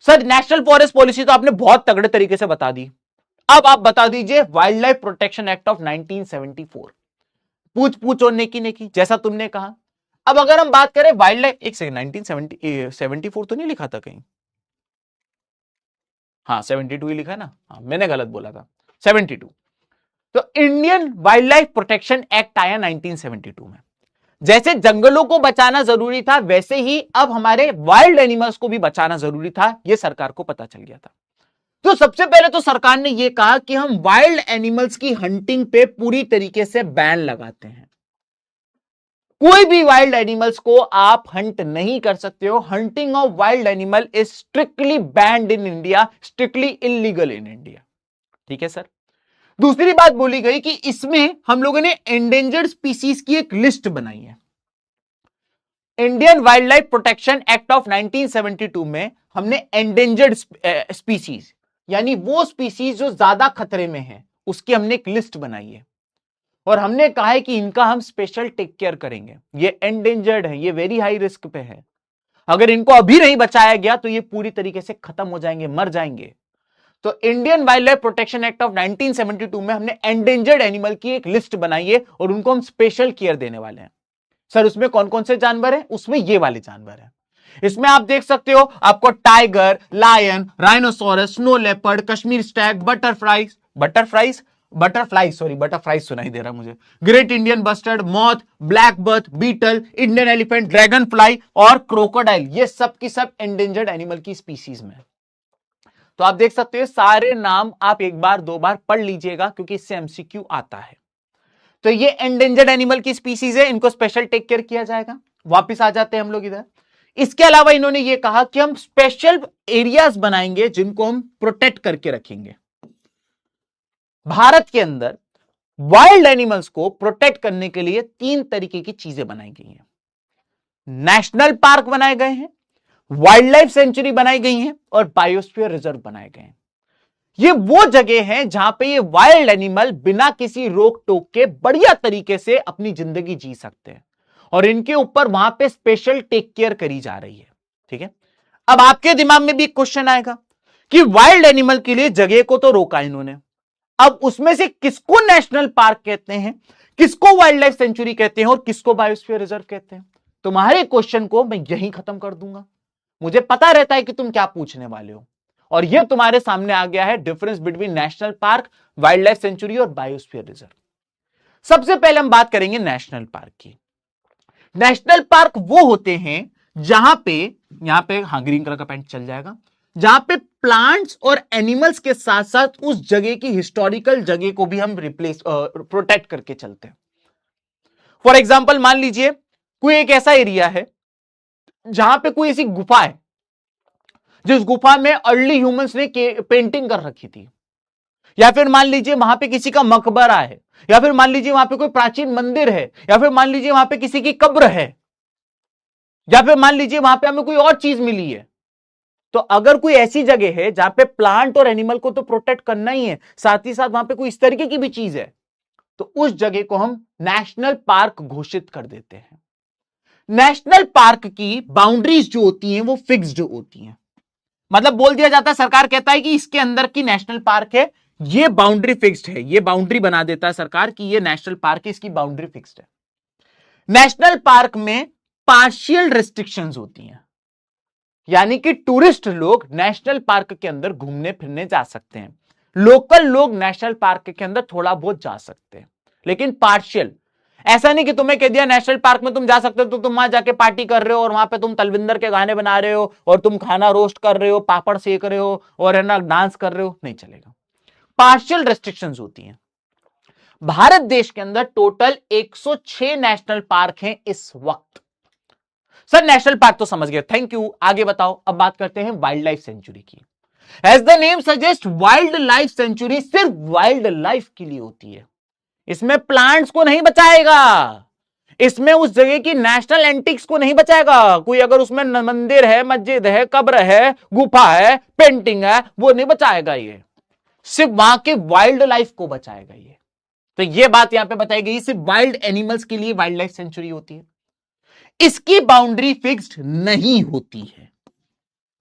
A: सर नेशनल फॉरेस्ट पॉलिसी तो आपने बहुत तगड़े तरीके से बता दी, अब आप बता दीजिए wild life protection act of 1974। पूछ और नेकी जैसा तुमने कहा। अब अगर हम बात करें वाइल्ड लाइफ, एक सेकंड, 1974 तो नहीं लिखा था कहीं? हाँ 72 ही लिखा है ना, हाँ मैंने गलत बोला था, 72। तो Indian wild life protection act आया 1972 में। जैसे जंगलों को बचाना जरूरी था, वैसे ही अब हमारे वाइल्ड एनिमल्स को भी बचाना जरूरी था, यह सरकार को पता चल गया था। तो सबसे पहले तो सरकार ने यह कहा कि हम वाइल्ड एनिमल्स की हंटिंग पे पूरी तरीके से बैन लगाते हैं। कोई भी वाइल्ड एनिमल्स को आप हंट नहीं कर सकते हो। Hunting of wild animal is strictly band in India, strictly illegal in India. ठीक है सर। दूसरी बात बोली गई कि इसमें हम लोगों ने एंडेंजर्ड स्पीसीज की एक लिस्ट बनाई है। Indian wild life protection act of 1972 में हमने एंडेंजर्ड स्पीसीज, यानी वो स्पीसीज जो ज्यादा खतरे में है, उसकी हमने एक लिस्ट बनाई है और हमने कहा है कि इनका हम स्पेशल टेक केयर करेंगे। ये एंडेंजर्ड है, ये वेरी हाई रिस्क पे है, अगर इनको अभी नहीं बचाया गया तो ये पूरी तरीके से खत्म हो जाएंगे, मर जाएंगे। तो Indian wild life protection act of 1972 में हमने एंडेंजर्ड एनिमल की एक लिस्ट बनाई है और उनको हम स्पेशल केयर देने वाले हैं। सर उसमें कौन कौन से जानवर हैं? उसमें ये वाले जानवर हैं। इसमें आप देख सकते हो, आपको tiger, lion, rhinoceros, snow leopard, Kashmir stag, butterfly सुनाई दे रहा मुझे, great Indian bustard, moth, black बर्थ, beetle, Indian elephant, dragonfly और क्रोकोडाइल, ये सब की सब एंडेंजर्ड एनिमल की स्पीसीज में। तो आप देख सकते हो सारे नाम आप एक बार दो बार पढ़ लीजिएगा क्योंकि इससे एमसीक्यू आता है। तो ये एंडेंजर्ड एनिमल की स्पीसीज है, इनको स्पेशल टेक केयर किया जाएगा। वापिस आ जाते हैं हम लोग इधर। इसके अलावा इन्होंने ये कहा कि हम स्पेशल एरियाज बनाएंगे जिनको हम प्रोटेक्ट करके रखेंगे। भारत के अंदर वाइल्ड एनिमल्स को प्रोटेक्ट करने के लिए 3 तरीके की चीजें बनाई गई हैं। नेशनल पार्क बनाए गए हैं, वाइल्ड लाइफ सेंचुरी बनाई गई है और बायोस्फीयर रिजर्व बनाए गए हैं। ये वो जगह हैं जहां पे ये वाइल्ड एनिमल बिना किसी रोक टोक के बढ़िया तरीके से अपनी जिंदगी जी सकते हैं और इनके ऊपर वहां पे स्पेशल टेक केयर करी जा रही है। ठीक है। अब आपके दिमाग में भी क्वेश्चन आएगा कि वाइल्ड एनिमल के लिए जगह को तो रोका इन्होंने, अब उसमें से किसको नेशनल पार्क कहते हैं, किसको वाइल्ड लाइफ सेंचुरी कहते हैं और किसको बायोस्फीयर रिजर्व कहते हैं? तुम्हारे क्वेश्चन को मैं यहीं खत्म कर दूंगा। मुझे पता रहता है कि तुम क्या पूछने वाले हो और यह तुम्हारे सामने आ गया है difference between national park, wild life sanctuary और बायोस्फीयर रिजर्व। सबसे पहले हम बात करेंगे नेशनल पार्क की। नेशनल पार्क वो होते हैं जहां पे, यहां पे हाँ ग्रीन कलर का पेंट चल जाएगा, जहां पे प्लांट्स और एनिमल्स के साथ साथ उस जगह की हिस्टोरिकल जगह को भी हम प्रोटेक्ट करके चलते हैं। फॉर एग्जाम्पल मान लीजिए कोई एक ऐसा एरिया है जहां पे कोई ऐसी गुफा है जिस गुफा में अर्ली ह्यूमंस ने पेंटिंग कर रखी थी, या फिर मान लीजिए वहां पे किसी का मकबरा है, या फिर मान लीजिए वहां पे कोई प्राचीन मंदिर है, या फिर मान लीजिए वहां पे किसी की कब्र है, या फिर मान लीजिए वहां पे हमें कोई और चीज मिली है। तो अगर कोई ऐसी जगह है जहां पे प्लांट और एनिमल को तो प्रोटेक्ट करना ही है, साथ ही साथ वहां पे कोई इस तरीके की भी चीज है, तो उस जगह को हम नेशनल पार्क घोषित कर देते हैं। नेशनल पार्क की बाउंड्रीज जो होती हैं वो फिक्स्ड होती हैं, मतलब बोल दिया जाता है, सरकार कहता है कि इसके अंदर की नेशनल पार्क है, ये बाउंड्री फिक्स्ड है, ये बाउंड्री बना देता है सरकार कि ये नेशनल पार्क है, इसकी बाउंड्री फिक्स्ड है। नेशनल पार्क में पार्शियल रेस्ट्रिक्शंस होती हैं, यानी कि टूरिस्ट लोग नेशनल पार्क के अंदर घूमने फिरने जा सकते हैं, लोकल लोग नेशनल पार्क के अंदर थोड़ा बहुत जा सकते हैं, लेकिन पार्शियल। ऐसा नहीं कि तुम्हें कह दिया नेशनल पार्क में तुम जा सकते हो तो तुम वहां जाके पार्टी कर रहे हो और वहां पे तुम तलविंदर के गाने बना रहे हो और तुम खाना रोस्ट कर रहे हो, पापड़ सेक रहे हो और है ना डांस कर रहे हो, नहीं चलेगा। पार्शियल रेस्ट्रिक्शंस होती हैं। भारत देश के अंदर टोटल 106 नेशनल पार्क हैं इस वक्त। सर नेशनल पार्क तो समझ गए, थैंक यू, आगे बताओ। अब बात करते हैं वाइल्ड लाइफ सेंचुरी की। As the name suggest, wildlife sanctuary सिर्फ वाइल्ड लाइफ के लिए होती है, इसमें प्लांट्स को नहीं बचाएगा, इसमें उस जगह की नेशनल एंटिक्स को नहीं बचाएगा। कोई अगर उसमें मंदिर है, मस्जिद है, कब्र है, गुफा है, पेंटिंग है, वो नहीं बचाएगा, ये सिर्फ वहां के वाइल्ड लाइफ को बचाएगा ये। तो ये बात यहां पे बताई गई, सिर्फ वाइल्ड एनिमल्स के लिए वाइल्ड लाइफ सेंचुरी होती है, इसकी बाउंड्री फिक्स्ड नहीं होती है।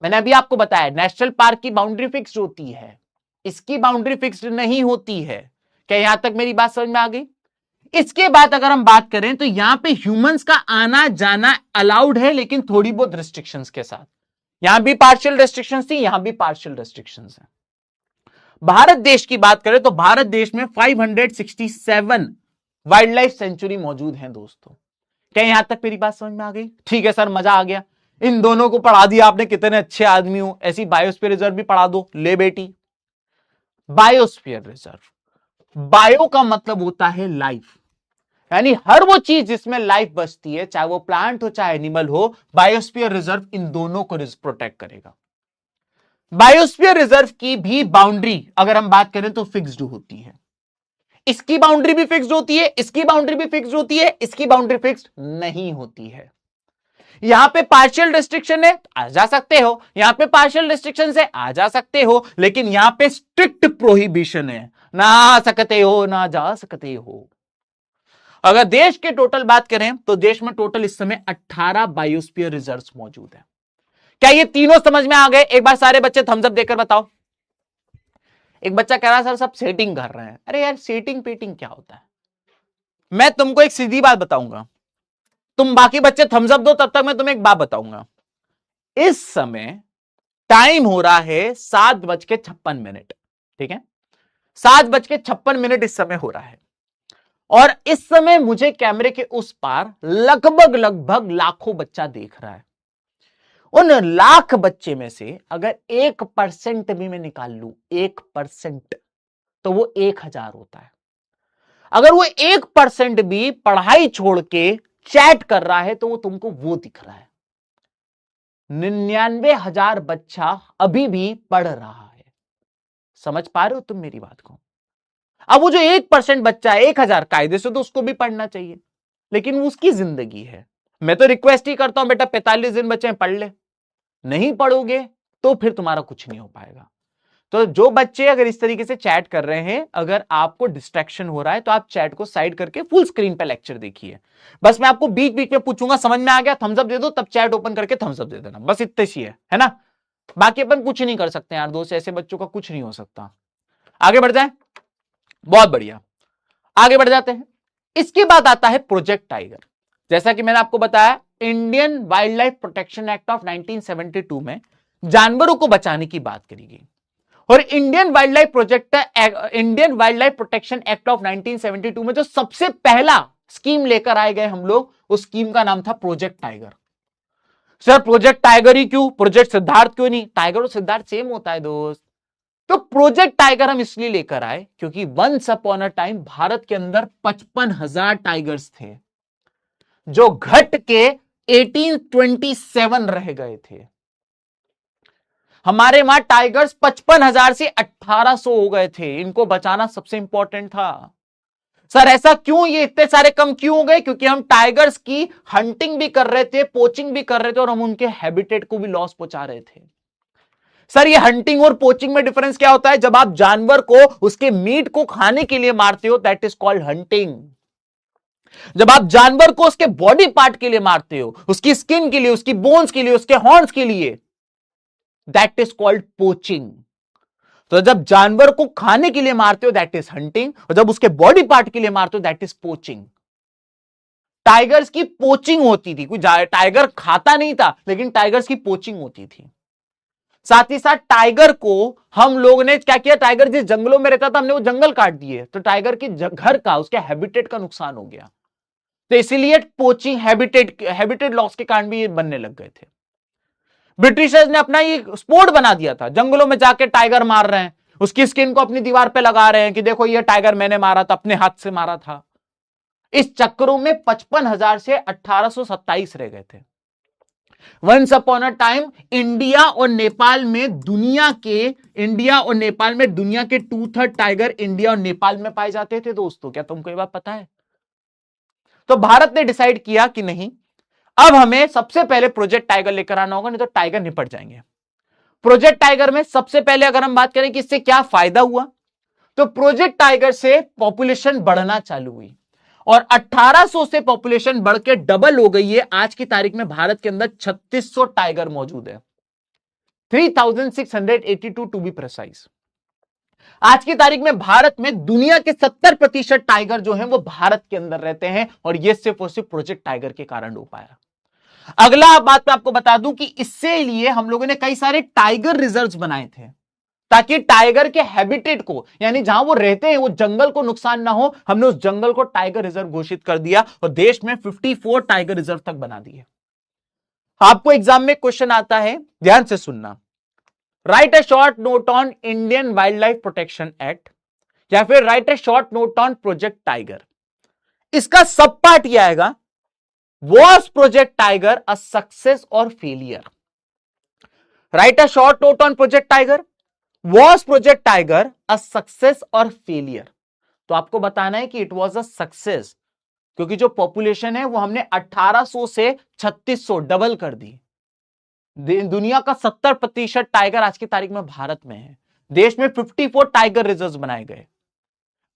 A: मैंने अभी आपको बताया नेशनल पार्क की बाउंड्री फिक्स्ड होती है, इसकी बाउंड्री फिक्स्ड नहीं होती है। क्या यहां तक मेरी बात समझ में आ गई? इसके बाद अगर हम बात करें तो यहां पे ह्यूमंस का आना जाना अलाउड है, लेकिन थोड़ी बहुत रिस्ट्रिक्शंस के साथ। यहां भी पार्शियल रेस्ट्रिक्शंस थी, यहां भी पार्शियल रेस्ट्रिक्शंस है। भारत देश की बात करें तो भारत देश में 567 वाइल्ड लाइफ सेंचुरी मौजूद हैं दोस्तों। क्या यहां तक मेरी बात समझ में आ गई? ठीक है सर, मजा आ गया, इन दोनों को पढ़ा दिया आपने, कितने अच्छे आदमी हो। ऐसी बायोस्फीयर रिजर्व भी पढ़ा दो, ले बेटी। बायोस्फीयर रिजर्व, बायो का मतलब होता है लाइफ, यानी हर वो चीज जिसमें लाइफ बसती है, चाहे वो प्लांट हो चाहे एनिमल हो, बायोस्फीयर रिजर्व इन दोनों को प्रोटेक्ट करेगा। बायोस्फीयर रिजर्व की भी बाउंड्री अगर हम बात करें तो फिक्स्ड होती है। इसकी बाउंड्री भी फिक्स्ड होती है, इसकी बाउंड्री भी फिक्स्ड होती है, इसकी बाउंड्री फिक्स्ड नहीं होती है। यहां पे पार्शियल रिस्ट्रिक्शन है, आ जा सकते हो, यहां पे पार्शियल रिस्ट्रिक्शन है, आ जा सकते हो, लेकिन यहां पे स्ट्रिक्ट प्रोहिबिशन है, ना आ सकते हो ना जा सकते हो। अगर देश के टोटल बात करें तो देश में टोटल इस समय 18 बायोस्फीयर रिजर्व्स मौजूद है। क्या ये तीनों समझ में आ गए? एक बार सारे बच्चे थम्स अप देकर बताओ। एक बच्चा कह रहा सर सब सेटिंग कर रहे हैं। अरे यार सेटिंग पेटिंग क्या होता है? मैं तुमको एक सीधी बात बताऊंगा, तुम बाकी बच्चे थम्स अप दो, तब तक मैं तुम्हें एक बात बताऊंगा। इस समय टाइम हो रहा है 7:56, ठीक है, 7:56 इस समय हो रहा है, और इस समय मुझे कैमरे के उस पार लगभग लाखों बच्चा देख रहा है। उन लाख बच्चे में से अगर 1% भी मैं निकाल लूं, 1%, तो वो 1000 होता है। अगर वो 1% भी पढ़ाई छोड़ के चैट कर रहा है तो वो तुमको वो दिख रहा है। 99,000 बच्चा अभी भी पढ़ रहा है। समझ पा रहे हो तुम मेरी बात को? अब वो जो 1% बच्चा है, 1000, कायदे से तो उसको भी पढ़ना चाहिए, लेकिन वो उसकी जिंदगी है। मैं तो रिक्वेस्ट ही करता हूं बेटा 45 दिन बच्चे पढ़ ले। नहीं पढ़ोगे तो फिर तुम्हारा कुछ नहीं हो पाएगा। तो जो बच्चे अगर इस तरीके से चैट कर रहे हैं, अगर आपको डिस्ट्रैक्शन हो रहा है तो आप चैट को साइड करके फुल स्क्रीन पे लेक्चर देखिए। बस मैं आपको बीच बीच में पूछूंगा, समझ में आ गया, थम्स अप दे दो, तब चैट ओपन करके थम्स अप दे देना, बस इतना ही है ना? बाकी अपन कुछ नहीं कर सकते यार दोस्त, ऐसे बच्चों का कुछ नहीं हो सकता। आगे बढ़ जाए, बहुत बढ़िया, आगे बढ़ जाते हैं। इसके बाद आता है प्रोजेक्ट टाइगर। जैसा कि मैंने आपको बताया, Indian wild life protection act of 1972 में जानवरों को बचाने की बात करी गई, और Indian wild life protection act of 1972 में जो सबसे पहला स्कीम लेकर आए गए हम लोग, उस स्कीम का नाम था project tiger. Sir project tiger ही क्यों, प्रोजेक्ट सिद्धार्थ क्यों नहीं? टाइगर और सिद्धार्थ सेम होता है दोस्त। तो प्रोजेक्ट टाइगर हम इसलिए लेकर आए क्योंकि once upon a time Bharat के अंदर 55,000 टाइगर्स थे जो घट के 1827 रह गए थे। हमारे वहां टाइगर्स 55,000 से 1800 हो गए थे। इनको बचाना सबसे इंपॉर्टेंट था। सर ऐसा क्यों, ये इतने सारे कम क्यों हो गए? क्योंकि हम टाइगर्स की हंटिंग भी कर रहे थे, पोचिंग भी कर रहे थे, और हम उनके हैबिटेट को भी लॉस पहुंचा रहे थे। सर ये हंटिंग और पोचिंग में डिफरेंस क्या होता है? जब आप जानवर को उसके मीट को खाने के लिए मारते हो, दैट इज कॉल्ड हंटिंग। जब आप जानवर को उसके बॉडी पार्ट के लिए मारते हो, उसकी स्किन के लिए, उसकी बोन्स के लिए, उसके हॉर्न्स के लिए, दैट इज कॉल्ड पोचिंग। तो जब जानवर को खाने के लिए मारते हो दैट इज हंटिंग, और जब उसके बॉडी पार्ट के लिए मारते हो दैट इज पोचिंग। टाइगर्स की पोचिंग होती थी, कोई टाइगर खाता नहीं था, लेकिन टाइगर्स की पोचिंग होती थी। साथ ही साथ टाइगर को हम लोग ने क्या किया, टाइगर जिस जंगलों में रहता था हमने वो जंगल काट दिए, तो टाइगर के घर का, उसके हैबिटेट का नुकसान हो गया। तो इसीलिए पोचिंग हैबिटेट लॉस के कारण भी ये बनने लग गए थे। ब्रिटिशर्स ने अपना ये स्पोर्ट बना दिया था, जंगलों में जाके टाइगर मार रहे हैं, उसकी स्किन को अपनी दीवार पे लगा रहे हैं कि देखो ये टाइगर मैंने मारा था, अपने हाथ से मारा था। इस चक्रों में 55,000 से 1827 रह गए थे। Once upon a time India और नेपाल में दुनिया के 2/3 टाइगर इंडिया और नेपाल में पाए जाते थे दोस्तों। क्या तुमको ये बात पता है? तो भारत ने डिसाइड किया कि नहीं, अब हमें सबसे पहले प्रोजेक्ट टाइगर लेकर आना होगा, नहीं तो टाइगर निपट जाएंगे। प्रोजेक्ट टाइगर में सबसे पहले अगर हम बात करें कि इससे क्या फायदा हुआ, तो प्रोजेक्ट टाइगर से पॉपुलेशन बढ़ना चालू हुई, और 1800 से पॉपुलेशन बढ़ के डबल हो गई है। आज की तारीख में भारत के अंदर 3600 टाइगर मौजूद है, 3682 टू बी प्रिसाइज। आज की तारीख में भारत में दुनिया के 70% टाइगर जो हैं वो भारत के अंदर रहते हैं, और ये सिर्फ और सिर्फ प्रोजेक्ट टाइगर के कारण हो पाया। अगला बात मैं आपको बता दूं कि इससे लिए हम लोगों ने कई सारे टाइगर रिजर्व्स बनाए थे। ताकि टाइगर के हैबिटेट को, यानी जहां वो रहते हैं, वो जंगल को नुकसान ना हो, हमने उस जंगल को टाइगर रिजर्व घोषित कर दिया और देश में 54 टाइगर रिजर्व तक बना दिए। आपको एग्जाम में क्वेश्चन आता है, ध्यान से सुनना, right a short note on Indian wild life protection act या फिर right a short note on project tiger. इसका सब पार्ट यह आएगा, was project tiger a success और failure. Right a short note on project tiger, was project tiger a success और failure. तो आपको बताना है कि इट वॉज अ सक्सेस, क्योंकि जो पॉपुलेशन है वो हमने 1800 से 3600 डबल कर दी। दुनिया का 70% टाइगर आज की तारीख में भारत में है। देश में 54 टाइगर रिजर्व बनाए गए।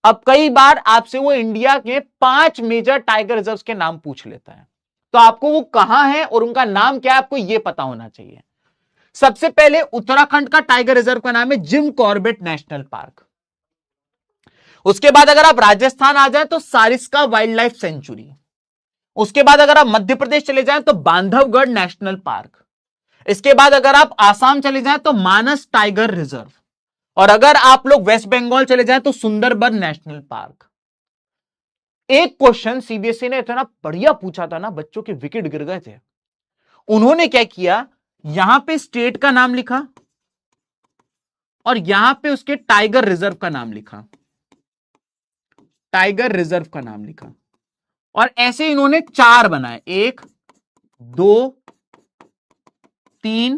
A: अब कई बार आपसे वो इंडिया के 5 मेजर टाइगर रिजर्व के नाम पूछ लेता है, तो आपको वो कहां है और उनका नाम क्या है आपको यह पता होना चाहिए। सबसे पहले उत्तराखंड का टाइगर रिजर्व का नाम है जिम कॉर्बेट नेशनल पार्क। उसके बाद अगर आप राजस्थान आ जाए तो सारिस्का वाइल्ड लाइफ सेंचुरी। उसके बाद अगर आप मध्य प्रदेश चले जाएं तो बांधवगढ़ नेशनल पार्क। इसके बाद अगर आप आसाम चले जाएं तो मानस टाइगर रिजर्व, और अगर आप लोग वेस्ट बंगाल चले जाएं तो सुंदरबन नेशनल पार्क। एक क्वेश्चन सीबीएसई ने इतना बढ़िया पूछा था ना, बच्चों के विकेट गिर गए थे। उन्होंने क्या किया, यहां पे स्टेट का नाम लिखा और यहां पे उसके टाइगर रिजर्व का नाम लिखा, टाइगर रिजर्व का नाम लिखा, और ऐसे इन्होंने 4 बनाए, 1 2 3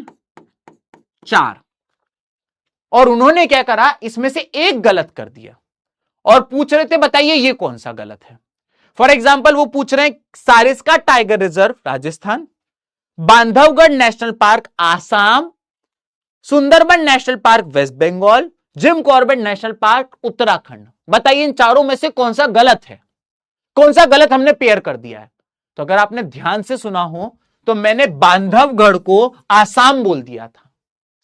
A: 4, और उन्होंने क्या करा, इसमें से एक गलत कर दिया और पूछ रहे थे बताइए ये कौन सा गलत है। फॉर एग्जाम्पल वो पूछ रहे हैं Sariska tiger reserve Rajasthan, Bandhavgarh national park Assam, Sundarbans national park West Bengal, Jim Corbett national park Uttarakhand. बताइए इन चारों में से कौन सा गलत है, कौन सा गलत हमने पेयर कर दिया है। तो अगर आपने ध्यान से सुना हो तो मैंने बांधवगढ़ को आसाम बोल दिया था,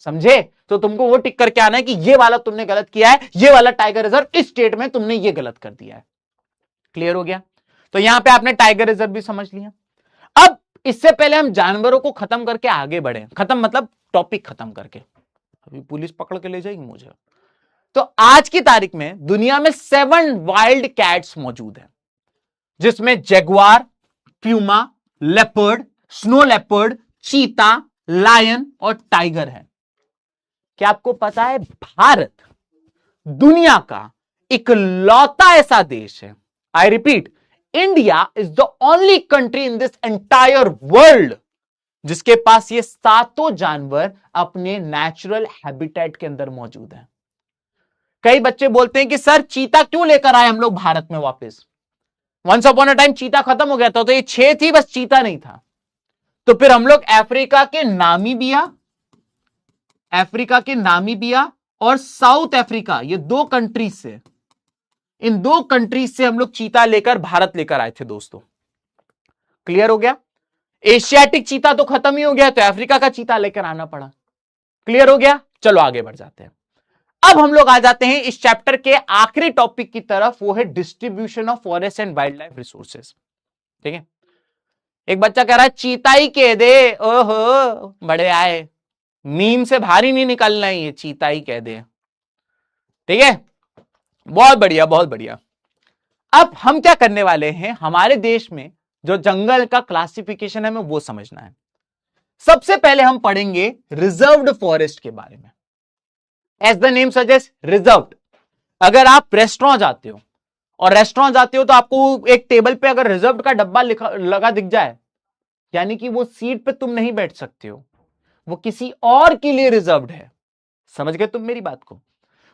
A: समझे। तो तुमको वो टिक करके आना है कि ये वाला तुमने गलत किया है, ये वाला टाइगर रिजर्व इस स्टेट में तुमने ये गलत कर दिया है। क्लियर हो गया। तो यहां पे आपने टाइगर रिजर्व भी समझ लिया। अब इससे पहले हम जानवरों को खत्म करके आगे बढ़े, खत्म मतलब टॉपिक खत्म करके, अभी पुलिस पकड़ के ले जाएगी मुझे। तो आज की तारीख में दुनिया में 7 वाइल्ड कैट्स मौजूद हैं, जिसमें Jaguar, Puma, leopard, snow leopard, चीता, लायन और टाइगर है। क्या आपको पता है भारत दुनिया का इकलौता ऐसा देश है, I repeat, India is the only country in this entire world जिसके पास ये 7 जानवर अपने नेचुरल हैबिटेट के अंदर मौजूद हैं। कई बच्चे बोलते हैं कि सर चीता क्यों लेकर आए हम लोग भारत में वापस, वंस अपॉन अ टाइम चीता खत्म हो गया था, तो ये 6 थी, बस चीता नहीं था। तो फिर हम लोग अफ्रीका के नामीबिया और साउथ अफ्रीका, ये 2 कंट्रीज से, इन 2 कंट्रीज से हम लोग चीता लेकर भारत लेकर आए थे दोस्तों। क्लियर हो गया। एशियाटिक चीता तो खत्म ही हो गया, तो अफ्रीका का चीता लेकर आना पड़ा। क्लियर हो गया। चलो आगे बढ़ जाते हैं। अब हम लोग आ जाते हैं इस चैप्टर के आखिरी टॉपिक की तरफ, वो है distribution of forest and wild life resources. ठीक है। एक बच्चा कह रहा है चीता ही कह दे, ओहो बड़े आए, मीम से भारी नहीं निकलना है, ये चीता ही कह दे। ठीक है, बहुत बढ़िया बहुत बढ़िया। अब हम क्या करने वाले हैं, हमारे देश में जो जंगल का क्लासिफिकेशन है हमें वो समझना है। सबसे पहले हम पढ़ेंगे रिजर्व्ड फॉरेस्ट के बारे में। As the name suggest reserved. अगर आप रेस्टोरेंट जाते हो और रेस्टोरेंट जाते हो तो आपको एक टेबल पे अगर रिजर्व्ड का डब्बा लगा दिख जाए, यानी कि वो सीट पे तुम नहीं बैठ सकते हो, वो किसी और के लिए रिजर्व्ड है। समझ गए तुम मेरी बात को।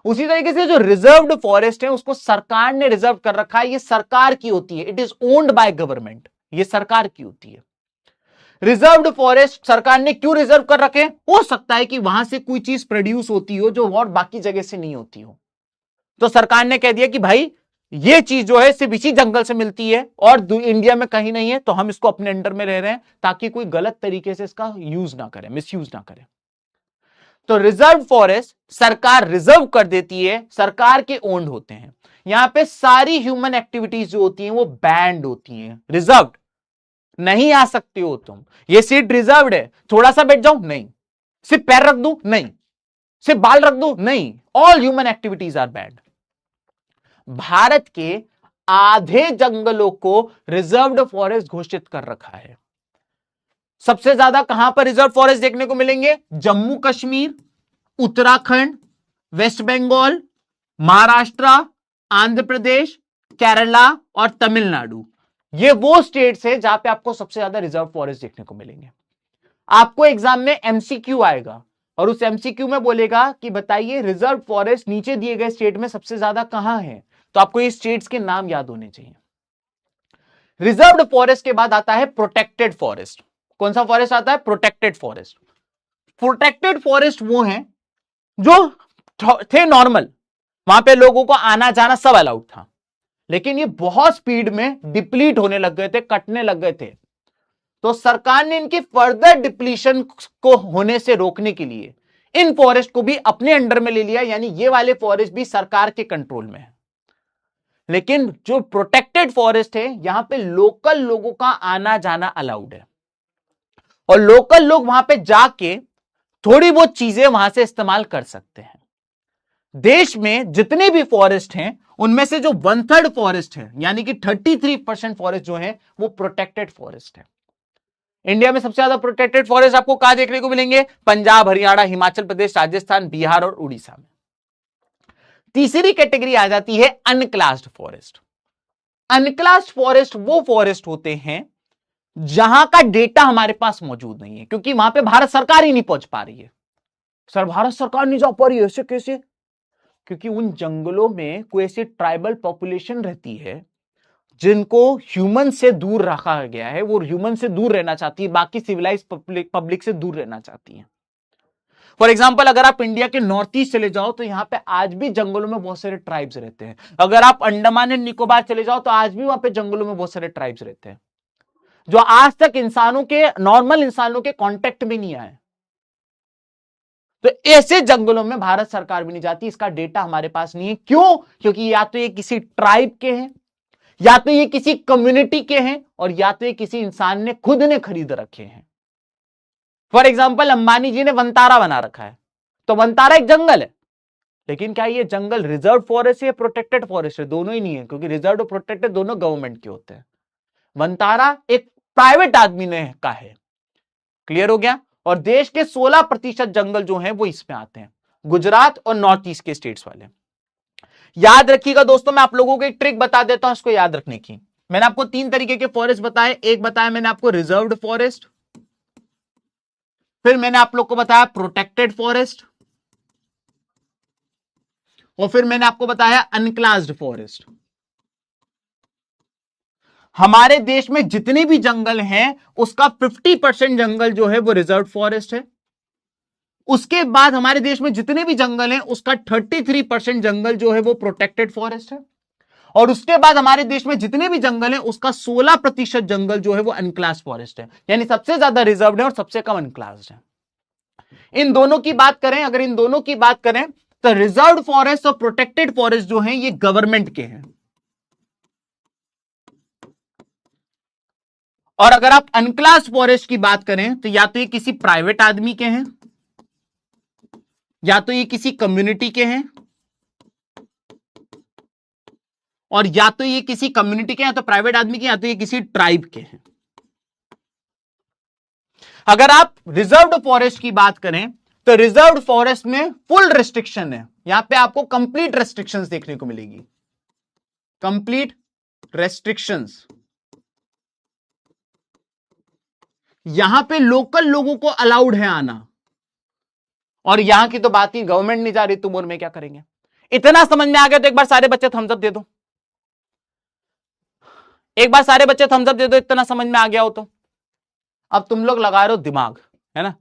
A: उसी तरीके से जो रिजर्व्ड फॉरेस्ट है उसको सरकार ने रिजर्व कर रखा है, ये सरकार की होती है, it is owned by government, ये सरकार की होती है। रिजर्व्ड फॉरेस्ट सरकार ने क्यों रिजर्व कर रखे, हो सकता है कि वहां से कोई चीज प्रोड्यूस होती हो जो और बाकी जगह से नहीं होती हो, तो सरकार ने कह दिया कि भाई ये चीज जो है सिर्फ इसी जंगल से मिलती है और इंडिया में कहीं नहीं है, तो हम इसको अपने अंडर में रह रहे हैं ताकि कोई गलत तरीके से इसका यूज ना करे, मिसयूज ना करे। तो रिजर्व फॉरेस्ट सरकार रिजर्व कर देती है, सरकार के ओन्ड होते हैं। यहां पे सारी ह्यूमन एक्टिविटीज जो होती हैं वो बैंड होती हैं, रिजर्व्ड नहीं आ सकते हो तुम। ये सीट रिजर्व्ड है, थोड़ा सा बैठ जाओ नहीं, सिर्फ पैर रख दूं नहीं, सिर्फ बाल रख दो, नहीं, all human activities are bad. Bharat के आधे जंगलों को रिजर्व्ड फॉरेस्ट घोषित कर रखा है। सबसे ज्यादा कहां पर रिजर्व फॉरेस्ट देखने को मिलेंगे? जम्मू कश्मीर, उत्तराखंड, वेस्ट बंगाल, महाराष्ट्र, आंध्र प्रदेश, केरला और तमिलनाडु। ये वो स्टेट्स है जहां पे आपको सबसे ज्यादा रिजर्व फॉरेस्ट देखने को मिलेंगे। आपको एग्जाम में एमसीक्यू आएगा और उस एमसीक्यू में बोलेगा कि बताइए रिजर्व फॉरेस्ट नीचे दिए गए स्टेट में सबसे ज्यादा कहां है, तो आपको ये स्टेट्स के नाम याद होने चाहिए। रिजर्व्ड फॉरेस्ट के बाद आता है प्रोटेक्टेड फॉरेस्ट। कौन सा फॉरेस्ट आता है? Protected forest. प्रोटेक्टेड फॉरेस्ट वो हैं जो थे नॉर्मल, वहां पे लोगों को आना जाना सब अलाउड था, लेकिन ये बहुत स्पीड में डिप्लीट होने लग गए थे, कटने लग गए थे। तो सरकार ने इनकी फर्दर डिप्लीशन को होने से रोकने के लिए इन फॉरेस्ट को भी अपने अंडर में ले लिया, यानी ये वाले फॉरेस्ट भी सरकार के कंट्रोल में है। लेकिन जो प्रोटेक्टेड फॉरेस्ट है यहां पे लोकल लोगों का आना जाना अलाउड है और लोकल लोग वहां पे जाके थोड़ी बहुत चीजें वहां से इस्तेमाल कर सकते हैं। देश में जितने भी फॉरेस्ट हैं उनमें से जो 1/3 फॉरेस्ट है, यानी कि 33% फॉरेस्ट जो है वो प्रोटेक्टेड फॉरेस्ट है। इंडिया में सबसे ज्यादा प्रोटेक्टेड फॉरेस्ट आपको कहां देखने को मिलेंगे? पंजाब, हरियाणा, हिमाचल प्रदेश, राजस्थान, बिहार और उड़ीसा में। तीसरी कैटेगरी आ जाती है अनक्लास्ड फॉरेस्ट। अनक्लास्ड फॉरेस्ट वो फॉरेस्ट होते हैं जहां का डेटा हमारे पास मौजूद नहीं है, क्योंकि वहां पे भारत सरकार ही नहीं पहुंच पा रही है। सर भारत सरकार नहीं जा पा रही है, ऐसे कैसे? क्योंकि उन जंगलों में कोई ऐसी ट्राइबल पॉपुलेशन रहती है जिनको ह्यूमन से दूर रखा गया है, वो ह्यूमन से दूर रहना चाहती है, बाकी सिविलाइज पब्लिक से दूर रहना चाहती है। फॉर एग्जाम्पल अगर आप इंडिया के नॉर्थ ईस्ट चले जाओ तो यहां पे आज भी जंगलों में बहुत सारे ट्राइब्स रहते हैं। अगर आप अंडमान एंड निकोबार चले जाओ तो आज भी वहां पे जंगलों में बहुत सारे ट्राइब्स रहते हैं जो आज तक इंसानों के, नॉर्मल इंसानों के कांटेक्ट में नहीं आए। तो ऐसे जंगलों में भारत सरकार भी नहीं जाती, इसका डेटा हमारे पास नहीं है। क्यों? क्योंकि या तो ये किसी ट्राइब के हैं, या तो ये किसी कम्युनिटी के हैं, और या तो ये किसी इंसान ने खुद ने खरीद रखे हैं। फॉर एग्जाम्पल अंबानी जी ने वनतारा बना रखा है, तो वनतारा एक जंगल है, लेकिन क्या ये जंगल रिजर्व फॉरेस्ट है या प्रोटेक्टेड फॉरेस्ट है? दोनों ही नहीं है, क्योंकि रिजर्व और प्रोटेक्टेड दोनों गवर्नमेंट के होते हैं। वनतारा एक प्राइवेट आदमी ने का है। क्लियर हो गया? और देश के 16% जंगल जो हैं वो इसमें आते हैं, गुजरात और नॉर्थ ईस्ट के स्टेट्स वाले। याद रखिएगा दोस्तों, मैं आप लोगों को एक ट्रिक बता देता हूं इसको याद रखने की। मैंने आपको 3 तरीके के फॉरेस्ट बताए। एक बताया मैंने आपको रिजर्व्ड फॉरेस्ट, फिर मैंने आप लोग को बताया प्रोटेक्टेड फॉरेस्ट, और फिर मैंने आपको बताया अनक्लास्ड फॉरेस्ट। हमारे देश में जितने भी जंगल हैं उसका 50% जंगल जो है वो रिजर्व फॉरेस्ट है। उसके बाद हमारे देश में जितने भी जंगल हैं उसका 33% जंगल जो है वो प्रोटेक्टेड फॉरेस्ट है। और उसके बाद हमारे देश में जितने भी जंगल हैं उसका 16% जंगल जो है वो अनक्लास्ड फॉरेस्ट है, यानी सबसे ज्यादा रिजर्व्ड है और सबसे कम अनक्लास्ड है। इन दोनों की बात करें, अगर इन दोनों की बात करें तो रिजर्व्ड फॉरेस्ट और प्रोटेक्टेड फॉरेस्ट जो हैं ये गवर्नमेंट के हैं, और अगर आप अनक्लास्ड फॉरेस्ट की बात करें तो या तो ये किसी प्राइवेट आदमी के हैं, या तो ये किसी कम्युनिटी के हैं, और या तो ये किसी कम्युनिटी के, या तो प्राइवेट आदमी के, या तो ये किसी ट्राइब के हैं। अगर आप रिजर्व्ड फॉरेस्ट की बात करें तो रिजर्व्ड फॉरेस्ट में फुल रेस्ट्रिक्शन है। यहां पे आपको कंप्लीट रेस्ट्रिक्शंस देखने को मिलेगी, कंप्लीट रेस्ट्रिक्शंस। यहां पे लोकल लोगों को अलाउड है आना, और यहां की तो बात ही गवर्नमेंट नहीं जा रही, तुम और मैं क्या करेंगे? इतना समझ में आ गया तो एक बार सारे बच्चे थम्स अप दे दो। एक बार सारे बच्चे थम्स अप दे दो, इतना समझ में आ गया हो तो। अब तुम लोग लगा रहे हो दिमाग, है ना?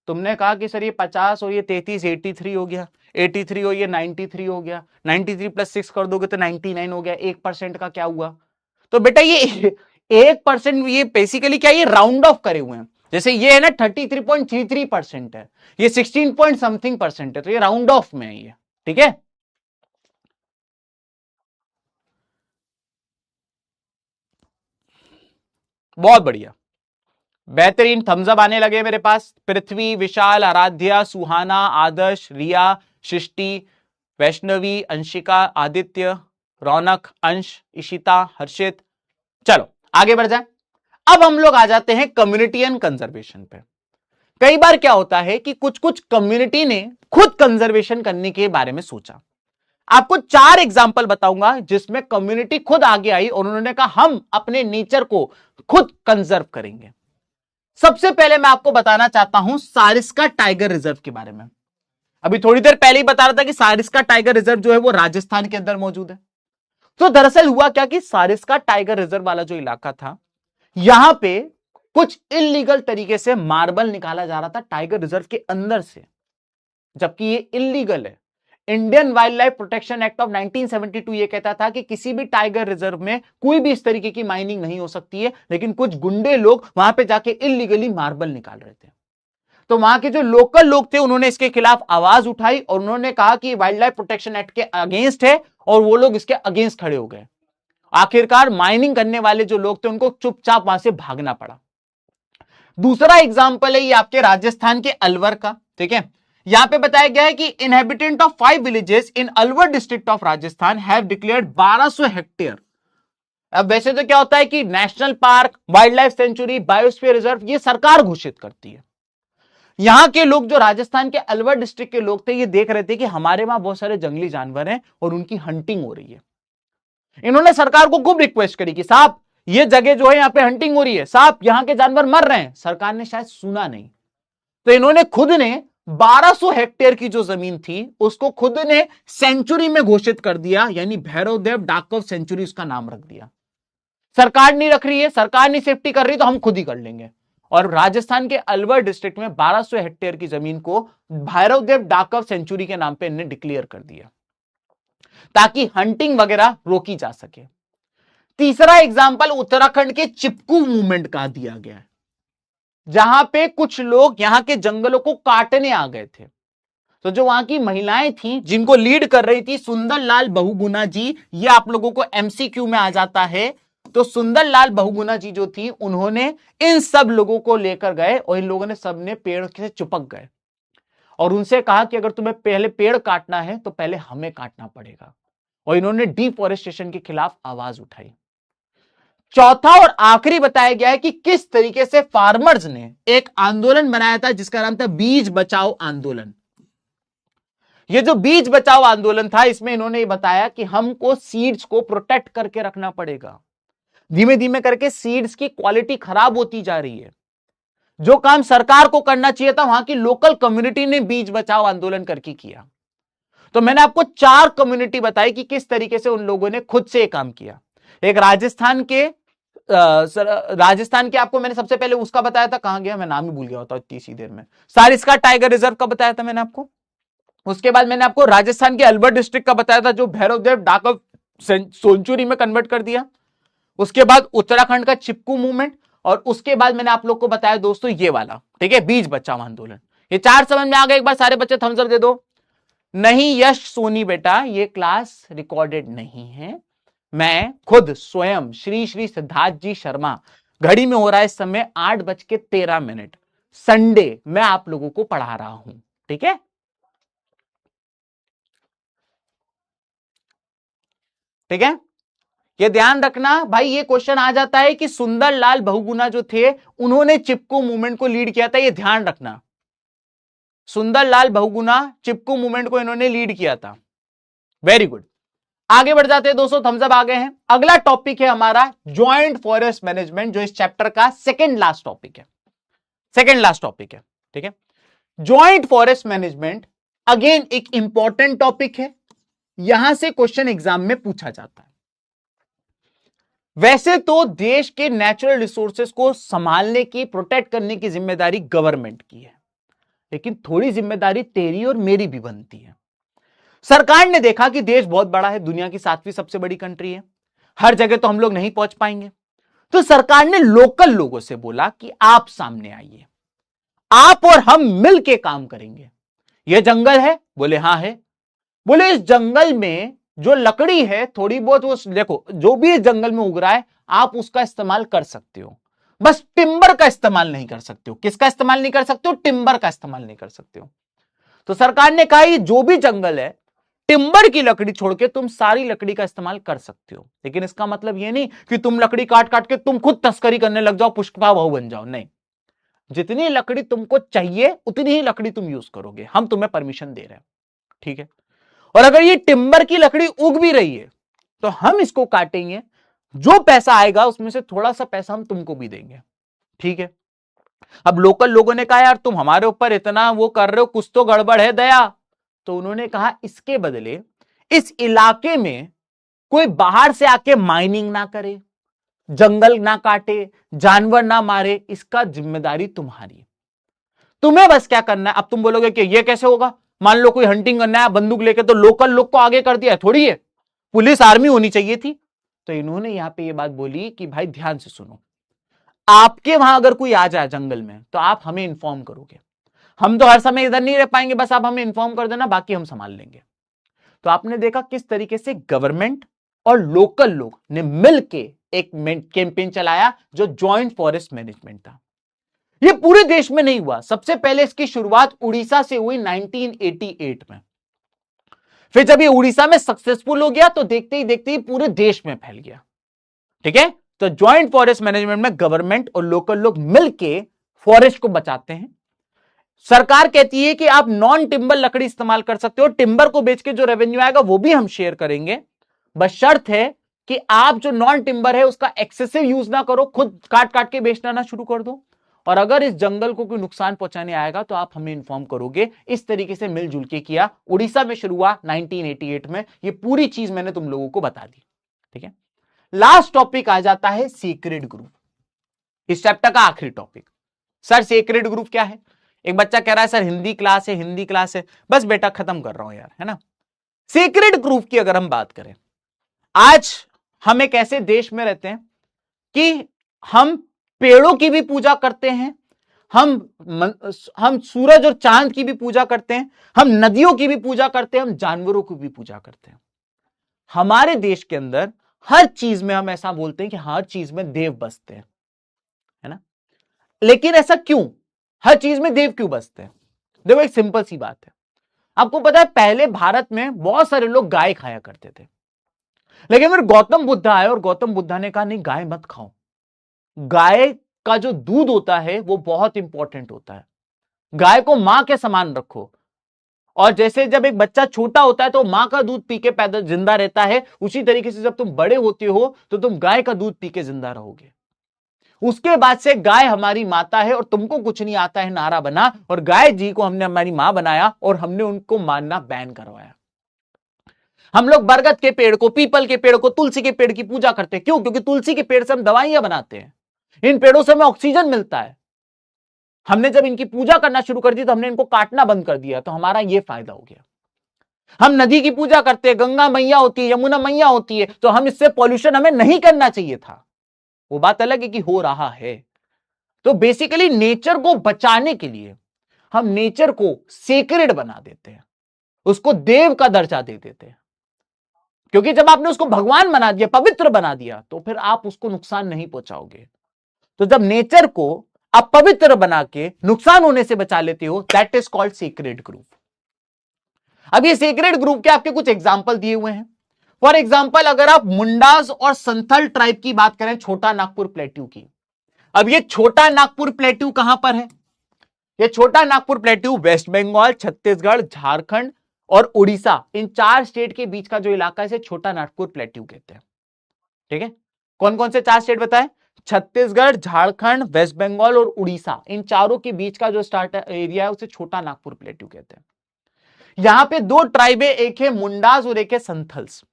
A: तुमने कहा कि सर ये 50 और ये 33 83 हो गया, 83 और ये 93 हो गया, 93 + 6 कर दोगे तो 99 हो गया, 1% का क्या हुआ? तो बेटा ये 1%, ये बेसिकली क्या, ये राउंड ऑफ करे हुए हैं। जैसे ये है ना 33.33% है, ये 16 पॉइंट समथिंग % है, तो ये राउंड ऑफ में है ये, ठीक है? बहुत बढ़िया, बेहतरीन, थम्सअप आने लगे मेरे पास। पृथ्वी, विशाल, आराध्या, सुहाना, आदर्श, रिया, सृष्टि, वैष्णवी, अंशिका, आदित्य, रौनक, अंश, इशिता, हर्षित। चलो आगे बढ़ जाए। अब हम लोग आ जाते हैं कम्युनिटी एंड कंजर्वेशन पे। कई बार क्या होता है कि कुछ कुछ कम्युनिटी ने खुद कंजर्वेशन करने के बारे में सोचा। आपको 4 एग्जाम्पल बताऊंगा जिसमें कम्युनिटी खुद आगे आई और उन्होंने कहा हम अपने नेचर को खुद कंजर्व करेंगे। सबसे पहले मैं आपको बताना चाहता हूं सारिस्का टाइगर रिजर्व के बारे में। अभी थोड़ी देर पहले ही बता रहा था कि सारिस्का टाइगर रिजर्व जो है वो राजस्थान के अंदर मौजूद है। तो दरअसल हुआ क्या कि सारिस्का टाइगर रिजर्व वाला जो इलाका था, यहां पे कुछ इलीगल तरीके से मार्बल निकाला जा रहा था टाइगर रिजर्व के अंदर से, जबकि ये इलीगल है। Indian wild life protection act of 1972 ये कहता था कि किसी भी टाइगर रिजर्व में कोई भी इस तरीके की माइनिंग नहीं हो सकती है, लेकिन कुछ गुंडे लोग वहां पे जाके इलीगली मार्बल निकाल रहे थे। तो वहां के जो लोकल लोग थे उन्होंने इसके खिलाफ आवाज उठाई और उन्होंने कहा कि वाइल्ड लाइफ प्रोटेक्शन एक्ट के अगेंस्ट है, और वो लोग इसके अगेंस्ट खड़े हो गए। आखिरकार माइनिंग करने वाले जो लोग थे उनको चुपचाप वहां से भागना पड़ा। दूसरा एग्जाम्पल है ये आपके राजस्थान के अलवर का। ठीक है, यहां पे बताया गया है कि inhabitant of 5 villages in Alwar district of Rajasthan have declared 1200 hectare. अब वैसे तो क्या होता है कि national park, wild life sanctuary, biosphere reserve ये सरकार घोषित करती है। यहां के लोग जो राजस्थान के अलवर डिस्ट्रिक्ट के लोग थे ये देख रहे थे कि हमारे वहां बहुत सारे जंगली जानवर हैं और उनकी हंटिंग हो रही है। इन्होंने सरकार को खूब रिक्वेस्ट करी कि साहब ये जगह जो है यहां पे हंटिंग हो रही है, साहब यहां के जानवर मर रहे हैं। सरकार ने शायद सुना नहीं, तो इन्होंने खुद ने 1200 हेक्टेयर की जो जमीन थी उसको खुद ने सेंचुरी में घोषित कर दिया, यानी भैरवदेव डाकव सेंचुरी उसका नाम रख दिया। सरकार नहीं रख रही है, सरकार नहीं सेफ्टी कर रही, तो हम खुद ही कर लेंगे। और राजस्थान के अलवर डिस्ट्रिक्ट में 1200 हेक्टेयर की जमीन को भैरवदेव डाकव सेंचुरी के नाम पे इन्हें डिक्लेयर कर दिया ताकि हंटिंग वगैरह रोकी जा सके। तीसरा एग्जाम्पल उत्तराखंड के चिपकू मूवमेंट का दिया गया है, जहां पे कुछ लोग यहां के जंगलों को काटने आ गए थे। तो जो वहां की महिलाएं थी जिनको लीड कर रही थी सुंदरलाल बहुगुणा जी, ये आप लोगों को एमसीक्यू में आ जाता है। तो सुंदरलाल बहुगुणा जी जो थी उन्होंने इन सब लोगों को लेकर गए और इन लोगों ने सबने पेड़ से चिपक गए और उनसे कहा कि अगर तुम्हें पहले पेड़ काटना है तो पहले हमें काटना पड़ेगा, और इन्होंने डिफॉरेस्टेशन के खिलाफ आवाज उठाई। चौथा और आखिरी बताया गया है कि किस तरीके से फार्मर्स ने एक आंदोलन बनाया था जिसका नाम था बीज बचाओ आंदोलन। ये जो बीज बचाओ आंदोलन था इसमें इन्होंने बताया कि हमको सीड्स को प्रोटेक्ट करके रखना पड़ेगा। धीमे धीमे करके सीड्स की क्वालिटी खराब होती जा रही है। जो काम सरकार को करना चाहिए था वहां की लोकल कम्युनिटी ने बीज बचाओ आंदोलन करके किया। तो मैंने आपको 4 कम्युनिटी बताई कि किस तरीके से उन लोगों ने खुद से काम किया। एक राजस्थान के आपको मैंने सबसे पहले उसका बताया था, कहां गया मैं नाम ही भूल गया होता इतनी सी देर में। सारिस्का टाइगर रिजर्व का बताया था मैंने आपको। उसके बाद मैंने आपको राजस्थान के अलवर डिस्ट्रिक्ट का बताया था जो भैरवदेव डाकव सेंचुरी में कन्वर्ट कर दिया। उसके बाद उत्तराखंड का चिपकू मूवमेंट, और उसके बाद मैंने आप लोग को बताया दोस्तों ये वाला, ठीक है, बीज बचाओ आंदोलन। ये 4 समझ में आ गए? एक बार सारे बच्चे थम्स अप दे दो। नहीं यश सोनी बेटा, ये क्लास रिकॉर्डेड नहीं है। मैं खुद स्वयं श्री श्री सिद्धार्थ जी शर्मा, घड़ी में हो रहा है इस समय 8:13, संडे, मैं आप लोगों को पढ़ा रहा हूं। ठीक है, ठीक है, ये ध्यान रखना भाई। ये क्वेश्चन आ जाता है कि सुंदरलाल बहुगुणा जो थे उन्होंने चिपकू मूवमेंट को लीड किया था, ये ध्यान रखना। सुंदरलाल बहुगुणा चिपकू मूवमेंट को इन्होंने लीड किया था। वेरी गुड, आगे बढ़ जाते हैं दोस्तों, थम्स अप आ गए हैं। अगला टॉपिक है हमारा ज्वाइंट फॉरेस्ट मैनेजमेंट, जो इस चैप्टर का सेकंड लास्ट टॉपिक है। सेकंड लास्ट टॉपिक है, ठीक है। ज्वाइंट फॉरेस्ट मैनेजमेंट अगेन एक इंपॉर्टेंट टॉपिक है, यहां से क्वेश्चन एग्जाम में पूछा जाता है। वैसे तो देश के नेचुरल रिसोर्सेज को संभालने की, प्रोटेक्ट करने की जिम्मेदारी गवर्नमेंट की है, लेकिन थोड़ी जिम्मेदारी तेरी और मेरी भी बनती है। सरकार ने देखा कि देश बहुत बड़ा है, दुनिया की 7वीं सबसे बड़ी कंट्री है, हर जगह तो हम लोग नहीं पहुंच पाएंगे। तो सरकार ने लोकल लोगों से बोला कि आप सामने आइए, आप और हम मिल के काम करेंगे। यह जंगल है? बोले हां है। बोले इस जंगल में जो लकड़ी है थोड़ी बहुत वो देखो, जो भी इस जंगल में उग रहा है आप उसका इस्तेमाल कर सकते हो, बस टिम्बर का इस्तेमाल नहीं कर सकते हो। किसका इस्तेमाल नहीं कर सकते हो? टिम्बर का इस्तेमाल नहीं कर सकते हो। तो सरकार ने कहा ये जो भी जंगल है, टिम्बर की लकड़ी छोड़ के तुम सारी लकड़ी का इस्तेमाल कर सकते हो। लेकिन इसका मतलब ये नहीं कि तुम लकड़ी काट काट के तुम खुद तस्करी करने लग जाओ, पुष्पा बहु बन जाओ। नहीं, जितनी लकड़ी तुमको चाहिए उतनी ही लकड़ी तुम यूज करोगे, हम तुम्हें परमिशन दे रहे हैं, ठीक है। और अगर ये टिम्बर की लकड़ी उग भी रही है तो हम इसको काटेंगे, जो पैसा आएगा उसमें से थोड़ा सा पैसा हम तुमको भी देंगे, ठीक है। अब लोकल लोगों ने कहा यार तुम हमारे ऊपर इतना वो कर रहे हो, कुछ तो गड़बड़ है दया। तो उन्होंने कहा इसके बदले इस इलाके में कोई बाहर से आके माइनिंग ना करे, जंगल ना काटे, जानवर ना मारे, इसका जिम्मेदारी तुम्हारी। तुम्हें बस क्या करना है। अब तुम बोलोगे कि ये कैसे होगा, मान लो कोई हंटिंग करना है बंदूक लेके, तो लोकल लोग को आगे कर दिया है, थोड़ी है, पुलिस आर्मी होनी चाहिए थी। तो इन्होंने यहां पे ये बात बोली कि भाई ध्यान से सुनो, आपके वहां अगर कोई आ जाए जंगल में तो आप हमें इंफॉर्म करोगे, हम तो हर समय इधर नहीं रह पाएंगे, बस आप हमें इंफॉर्म कर देना, बाकी हम संभाल लेंगे। तो आपने देखा किस तरीके से गवर्नमेंट और लोकल लोग ने मिलके एक कैंपेन चलाया जो जॉइंट फॉरेस्ट मैनेजमेंट था। यह पूरे देश में नहीं हुआ, सबसे पहले इसकी शुरुआत उड़ीसा से हुई 1988 में। फिर जब ये उड़ीसा में सक्सेसफुल हो गया तो देखते ही पूरे देश में फैल गया, ठीक है। तो जॉइंट फॉरेस्ट मैनेजमेंट में गवर्नमेंट और लोकल लोग मिलके फॉरेस्ट को बचाते हैं। सरकार कहती है कि आप नॉन टिम्बर लकड़ी इस्तेमाल कर सकते हो, टिम्बर को बेच के जो रेवेन्यू आएगा वो भी हम शेयर करेंगे, बस शर्त है कि आप जो नॉन टिम्बर है उसका एक्सेसिव यूज ना करो, खुद काट काट के बेचना ना शुरू कर दो, और अगर इस जंगल को कोई नुकसान पहुंचाने आएगा तो आप हमें इंफॉर्म करोगे। इस तरीके से मिलजुल के किया, उड़ीसा में शुरू हुआ 1988 में। ये पूरी चीज मैंने तुम लोगों को बता दी, ठीक है। लास्ट टॉपिक आ जाता है सीक्रेट ग्रुप, इस चैप्टर का आखिरी टॉपिक। सर सीक्रेट ग्रुप क्या है? एक बच्चा कह रहा है सर हिंदी क्लास है, हिंदी क्लास है। बस बेटा खत्म कर रहा हूं यार, है ना। सीक्रेट ग्रुप की अगर हम बात करें, आज हम एक ऐसे देश में रहते हैं कि हम पेड़ों की भी पूजा करते हैं, हम सूरज और चांद की भी पूजा करते हैं, हम नदियों की भी पूजा करते हैं, हम जानवरों की भी पूजा करते हैं। हमारे देश के अंदर हर चीज में हम ऐसा बोलते हैं कि हर चीज में देव बसते हैं, है ना। लेकिन ऐसा क्यों, हर चीज में देव क्यों बसते हैं? देखो एक सिंपल सी बात है, आपको पता है पहले भारत में बहुत सारे लोग गाय खाया करते थे, लेकिन फिर गौतम बुद्ध आए और गौतम बुद्ध ने कहा नहीं गाय मत खाओ, गाय का जो दूध होता है वो बहुत इंपॉर्टेंट होता है, गाय को मां के समान रखो। और जैसे जब एक बच्चा छोटा होता है तो मां का दूध पी के पैदा जिंदा रहता है, उसी तरीके से जब तुम बड़े होते हो तो तुम गाय का दूध पी के जिंदा रहोगे। उसके बाद से गाय हमारी माता है और तुमको कुछ नहीं आता है नारा बना, और गाय जी को हमने हमारी मां बनाया और हमने उनको मानना बैन करवाया। हम लोग बरगद के पेड़ को, पीपल के पेड़ को, तुलसी के पेड़ की पूजा करते हैं, क्यों? क्योंकि तुलसी के पेड़ से हम दवाइयां बनाते हैं, इन पेड़ों से हमें ऑक्सीजन मिलता है। हमने जब इनकी पूजा करना शुरू कर दी तो हमने इनको काटना बंद कर दिया, तो हमारा यह फायदा हो गया। हम नदी की पूजा करते हैं, गंगा मैया होती है, यमुना मैया होती है, तो हम इससे पॉल्यूशन हमें नहीं करना चाहिए था, वो बात अलग है कि हो रहा है। तो बेसिकली नेचर को बचाने के लिए हम नेचर को सेक्रेड बना देते हैं, उसको देव का दर्जा दे देते हैं, क्योंकि जब आपने उसको भगवान बना दिया, पवित्र बना दिया, तो फिर आप उसको नुकसान नहीं पहुंचाओगे। तो जब नेचर को आप पवित्र बना के नुकसान होने से बचा लेते हो, that is called secret group. अब ये सीक्रेट ग्रुप के आपके कुछ एग्जाम्पल दिए हुए हैं। फॉर एग्जाम्पल अगर आप मुंडास और संथल ट्राइब की बात करें, छोटा नागपुर प्लेट्यू की। अब ये छोटा नागपुर प्लेट्यू कहां पर है? ये छोटा नागपुर प्लेट्यू वेस्ट बंगाल, छत्तीसगढ़, झारखंड और उड़ीसा, इन 4 स्टेट के बीच का जो इलाका है इसे छोटा नागपुर प्लेट्यू कहते हैं, ठीक है। कौन कौन से 4 स्टेट बताए? छत्तीसगढ़, झारखंड, वेस्ट बंगाल और उड़ीसा, इन चारों के बीच का जो स्टार्ट एरिया है उसे छोटा नागपुर प्लेट्यू कहते हैं। यहां पे 2 ट्राइबे, एक है मुंडास और एक है संथल्स।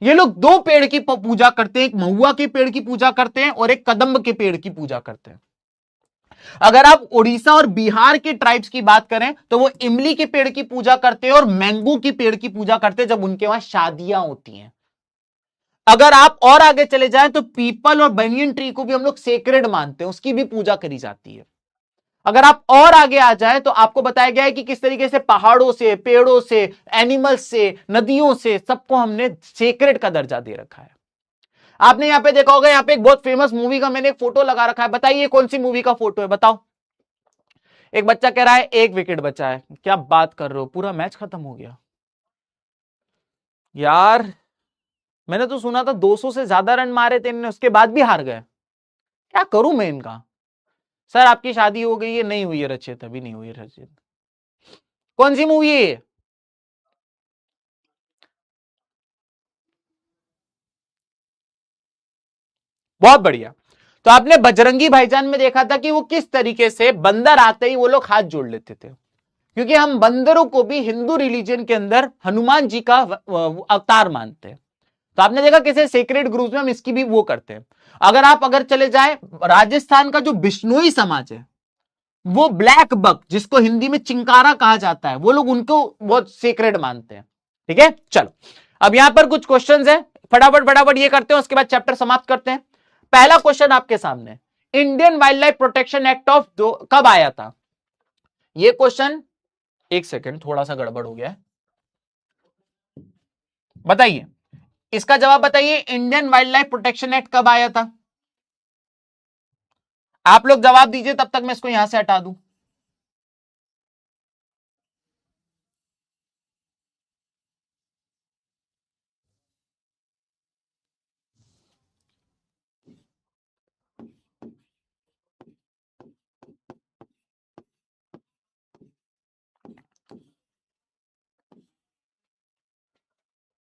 A: ये लोग 2 पेड़ की पूजा करते हैं, एक महुआ के पेड़ की पूजा करते हैं और एक कदम्ब के पेड़ की पूजा करते हैं। अगर आप उड़ीसा और बिहार के ट्राइब्स की बात करें तो वो इमली के पेड़ की पूजा करते हैं और मैंगो के पेड़ की पूजा करते हैं जब उनके वहां शादियां होती हैं। अगर आप और आगे चले जाएं तो पीपल और बनियन ट्री को भी हम लोग सेक्रेड मानते हैं, उसकी भी पूजा करी जाती है। अगर आप और आगे आ जाएं तो आपको बताया गया है कि किस तरीके से पहाड़ों से, पेड़ों से, एनिमल्स से, नदियों से, सबको हमने सेक्रेड का दर्जा दे रखा है। आपने यहां पे देखा होगा, यहां पे एक बहुत फेमस मूवी का मैंने एक फोटो लगा रखा है, बताइए कौन सी मूवी का फोटो है, बताओ। एक बच्चा कह रहा है 1 विकेट बचा है। क्या बात कर रहे हो, पूरा मैच खत्म हो गया यार। मैंने तो सुना था 200 से ज्यादा रन मारे थे इन्होंने, उसके बाद भी हार गए। क्या करूं मैं इनका। सर आपकी शादी हो गई है? नहीं हुई है रचित, अभी नहीं हुई है रचित। कौन सी मूवी है ये? बहुत बढ़िया। तो आपने बजरंगी भाईजान में देखा था कि वो किस तरीके से बंदर आते ही वो लोग हाथ जोड़ लेते थे, क्योंकि हम बंदरों को भी हिंदू रिलीजन के अंदर हनुमान जी का अवतार मानते हैं। तो आपने देखा कैसे सेक्रेड ग्रुप में हम इसकी भी वो करते हैं। अगर चले जाए राजस्थान का जो बिश्नोई समाज है, वो ब्लैक बक जिसको हिंदी में चिंकारा कहा जाता है, वो लोग उनको बहुत सेक्रेड मानते हैं। ठीक है, चलो अब यहां पर कुछ क्वेश्चंस है, फटाफट फटाफट ये करते हैं, उसके बाद चैप्टर समाप्त करते हैं। पहला क्वेश्चन आपके सामने, Indian wild life protection act of कब आया था? ये क्वेश्चन, एक सेकेंड थोड़ा सा गड़बड़ हो गया है, बताइए इसका जवाब बताइए। Indian wild life protection act कब आया था? आप लोग जवाब दीजिए, तब तक मैं इसको यहां से हटा दूं।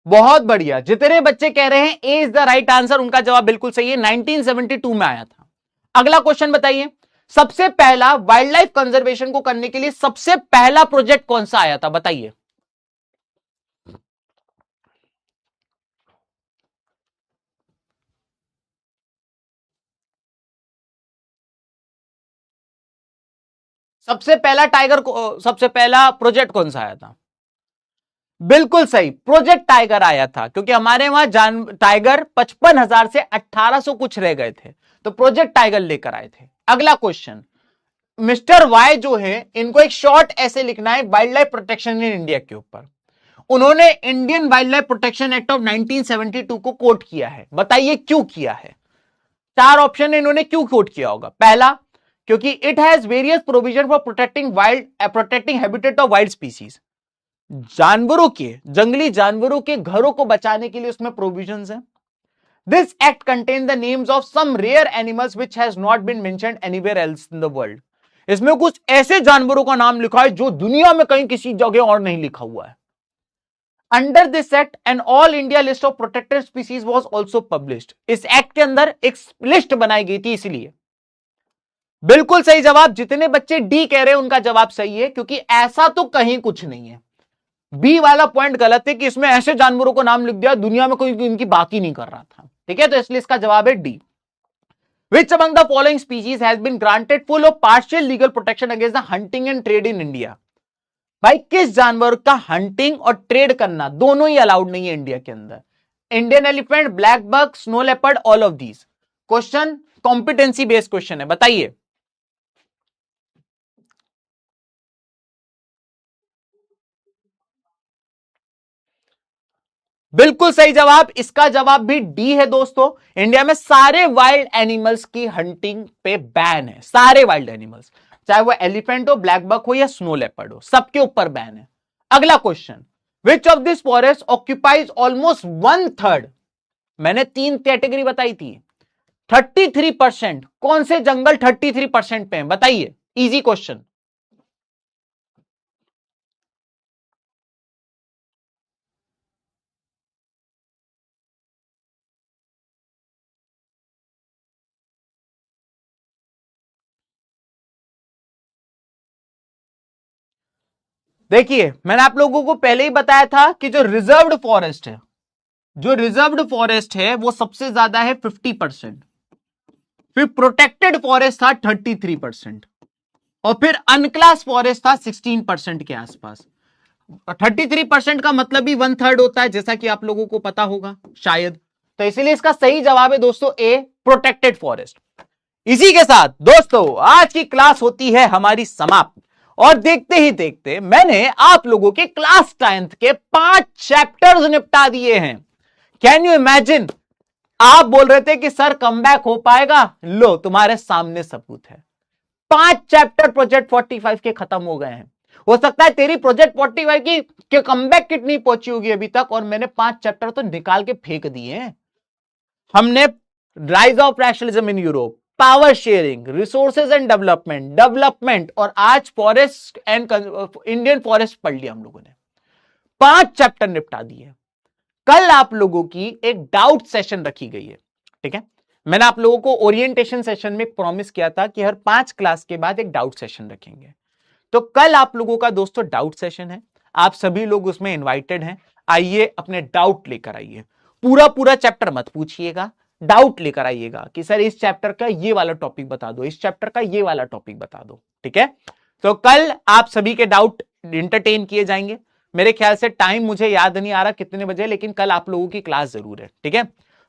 A: बहुत बढ़िया, जितने बच्चे कह रहे हैं ए इज द राइट आंसर, उनका जवाब बिल्कुल सही है, 1972 में आया था। अगला क्वेश्चन बताइए, सबसे पहला वाइल्ड लाइफ कंजर्वेशन को करने के लिए सबसे पहला प्रोजेक्ट कौन सा आया था, बताइए। सबसे पहला प्रोजेक्ट कौन सा आया था? बिल्कुल सही, प्रोजेक्ट टाइगर आया था, क्योंकि हमारे वहां टाइगर 55,000 से 1800 कुछ रह गए थे, तो प्रोजेक्ट टाइगर लेकर आए थे। अगला क्वेश्चन, मिस्टर वाई जो है, इनको एक शॉर्ट ऐसे लिखना है wild life protection in India के ऊपर। उन्होंने Indian wild life protection act of 1972 को कोट किया है, बताइए क्यों किया है। 4 ऑप्शन है, इन्होंने क्यों कोट किया होगा। पहला, क्योंकि it has various provision for protecting habitat of wild species, जानवरों के, जंगली जानवरों के घरों को बचाने के लिए उसमें प्रोविजंस हैं। This act contain the names of some rare animals which has not been mentioned anywhere else in the world, इसमें कुछ ऐसे जानवरों का नाम लिखा है जो दुनिया में कहीं किसी जगह और नहीं लिखा हुआ है। Under this act an all India list of protected species was also published, इस एक्ट के अंदर एक लिस्ट बनाई गई थी इसलिए। बिल्कुल सही जवाब, जितने बच्चे डी कह रहे हैं उनका जवाब सही है, क्योंकि ऐसा तो कहीं कुछ नहीं है। बी वाला पॉइंट गलत है कि इसमें ऐसे जानवरों को नाम लिख दिया दुनिया में कोई इनकी बात ही नहीं कर रहा था। ठीक है, तो इसलिए इसका जवाब है D. Which among the following species has been granted full or partial legal protection against the hunting and trade in India? भाई किस जानवर का हंटिंग और ट्रेड करना दोनों ही अलाउड नहीं है इंडिया के अंदर? Indian elephant, black buck, snow leopard, all of these. Question competency based question है, बताइए। बिल्कुल सही जवाब, इसका जवाब भी डी है दोस्तों। इंडिया में सारे वाइल्ड एनिमल्स की हंटिंग पे बैन है, सारे वाइल्ड एनिमल्स, चाहे वो एलिफेंट हो, ब्लैक बक हो या स्नो लेपर्ड हो, सबके ऊपर बैन है। अगला question, which of this forest occupies almost 1/3, मैंने 3 कैटेगरी बताई थी, 33%, कौन से जंगल 33% पे हैं, बताइए, इजी क्वेश्चन। देखिए मैंने आप लोगों को पहले ही बताया था कि जो रिजर्व्ड फॉरेस्ट है, जो रिजर्व्ड फॉरेस्ट है वो सबसे ज्यादा है 50%, फिर प्रोटेक्टेड फॉरेस्ट था 33%, और फिर अनक्लास फॉरेस्ट था 16% के आसपास। 33% का मतलब ही 1/3 होता है, जैसा कि आप लोगों को पता होगा शायद। तो इसीलिए इसका सही जवाब है दोस्तों ए, प्रोटेक्टेड फॉरेस्ट। इसी के साथ दोस्तों आज की क्लास होती है हमारी समाप्त, और देखते ही देखते मैंने आप लोगों के क्लास 10th के 5 चैप्टर्स निपटा दिए हैं। कैन यू इमेजिन, आप बोल रहे थे कि सर कमबैक हो पाएगा, लो तुम्हारे सामने सबूत है। 5 चैप्टर प्रोजेक्ट 45 के खत्म हो गए हैं। हो सकता है तेरी प्रोजेक्ट 45 की कमबैक कितनी पहुंची होगी अभी तक, और मैंने 5 चैप्टर तो निकाल के फेंक दिए हैं। हमने rise of rationalism in Europe, power sharing, resources and development और आज फॉरेस्ट एंड इंडियन फॉरेस्ट पढ़ लिया हम लोगों ने। 5 चैप्टर निपटा दिए। कल आप लोगों की एक डाउट सेशन रखी गई है, ठीक है। मैंने आप लोगों को ओरिएंटेशन सेशन में प्रॉमिस किया था कि हर 5 क्लास के बाद एक डाउट सेशन रखेंगे। तो कल आप लोगों का दोस्तों डाउट सेशन है, आप सभी लोग उसमें इनवाइटेड हैं। आइए अपने डाउट लेकर आइए, पूरा चैप्टर मत पूछिएगा, डाउट लेकर आइएगा कि सर इस चैप्टर का ये वाला टॉपिक बता दो, इस चैप्टर का ये वाला टॉपिक बता दो, ठीक है। तो कल आप सभी के डाउट इंटरटेन किए जाएंगे। मेरे ख्याल से टाइम मुझे याद नहीं आ रहा कितने बजे, लेकिन कल आप लोगों की क्लास जरूर है, ठीक है।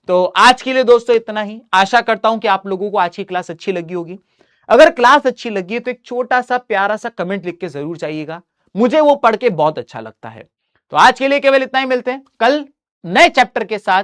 A: तो आज के लिए दोस्तों इतना ही। आशा करता हूं कि आप लोगों को आज की क्लास अच्छी लगी होगी। अगर क्लास अच्छी लगी है तो एक छोटा सा प्यारा सा कमेंट लिख के जरूर जाइएगा, मुझे वो पढ़ के बहुत अच्छा लगता है। तो आज के लिए केवल इतना ही, मिलते हैं कल नए चैप्टर के साथ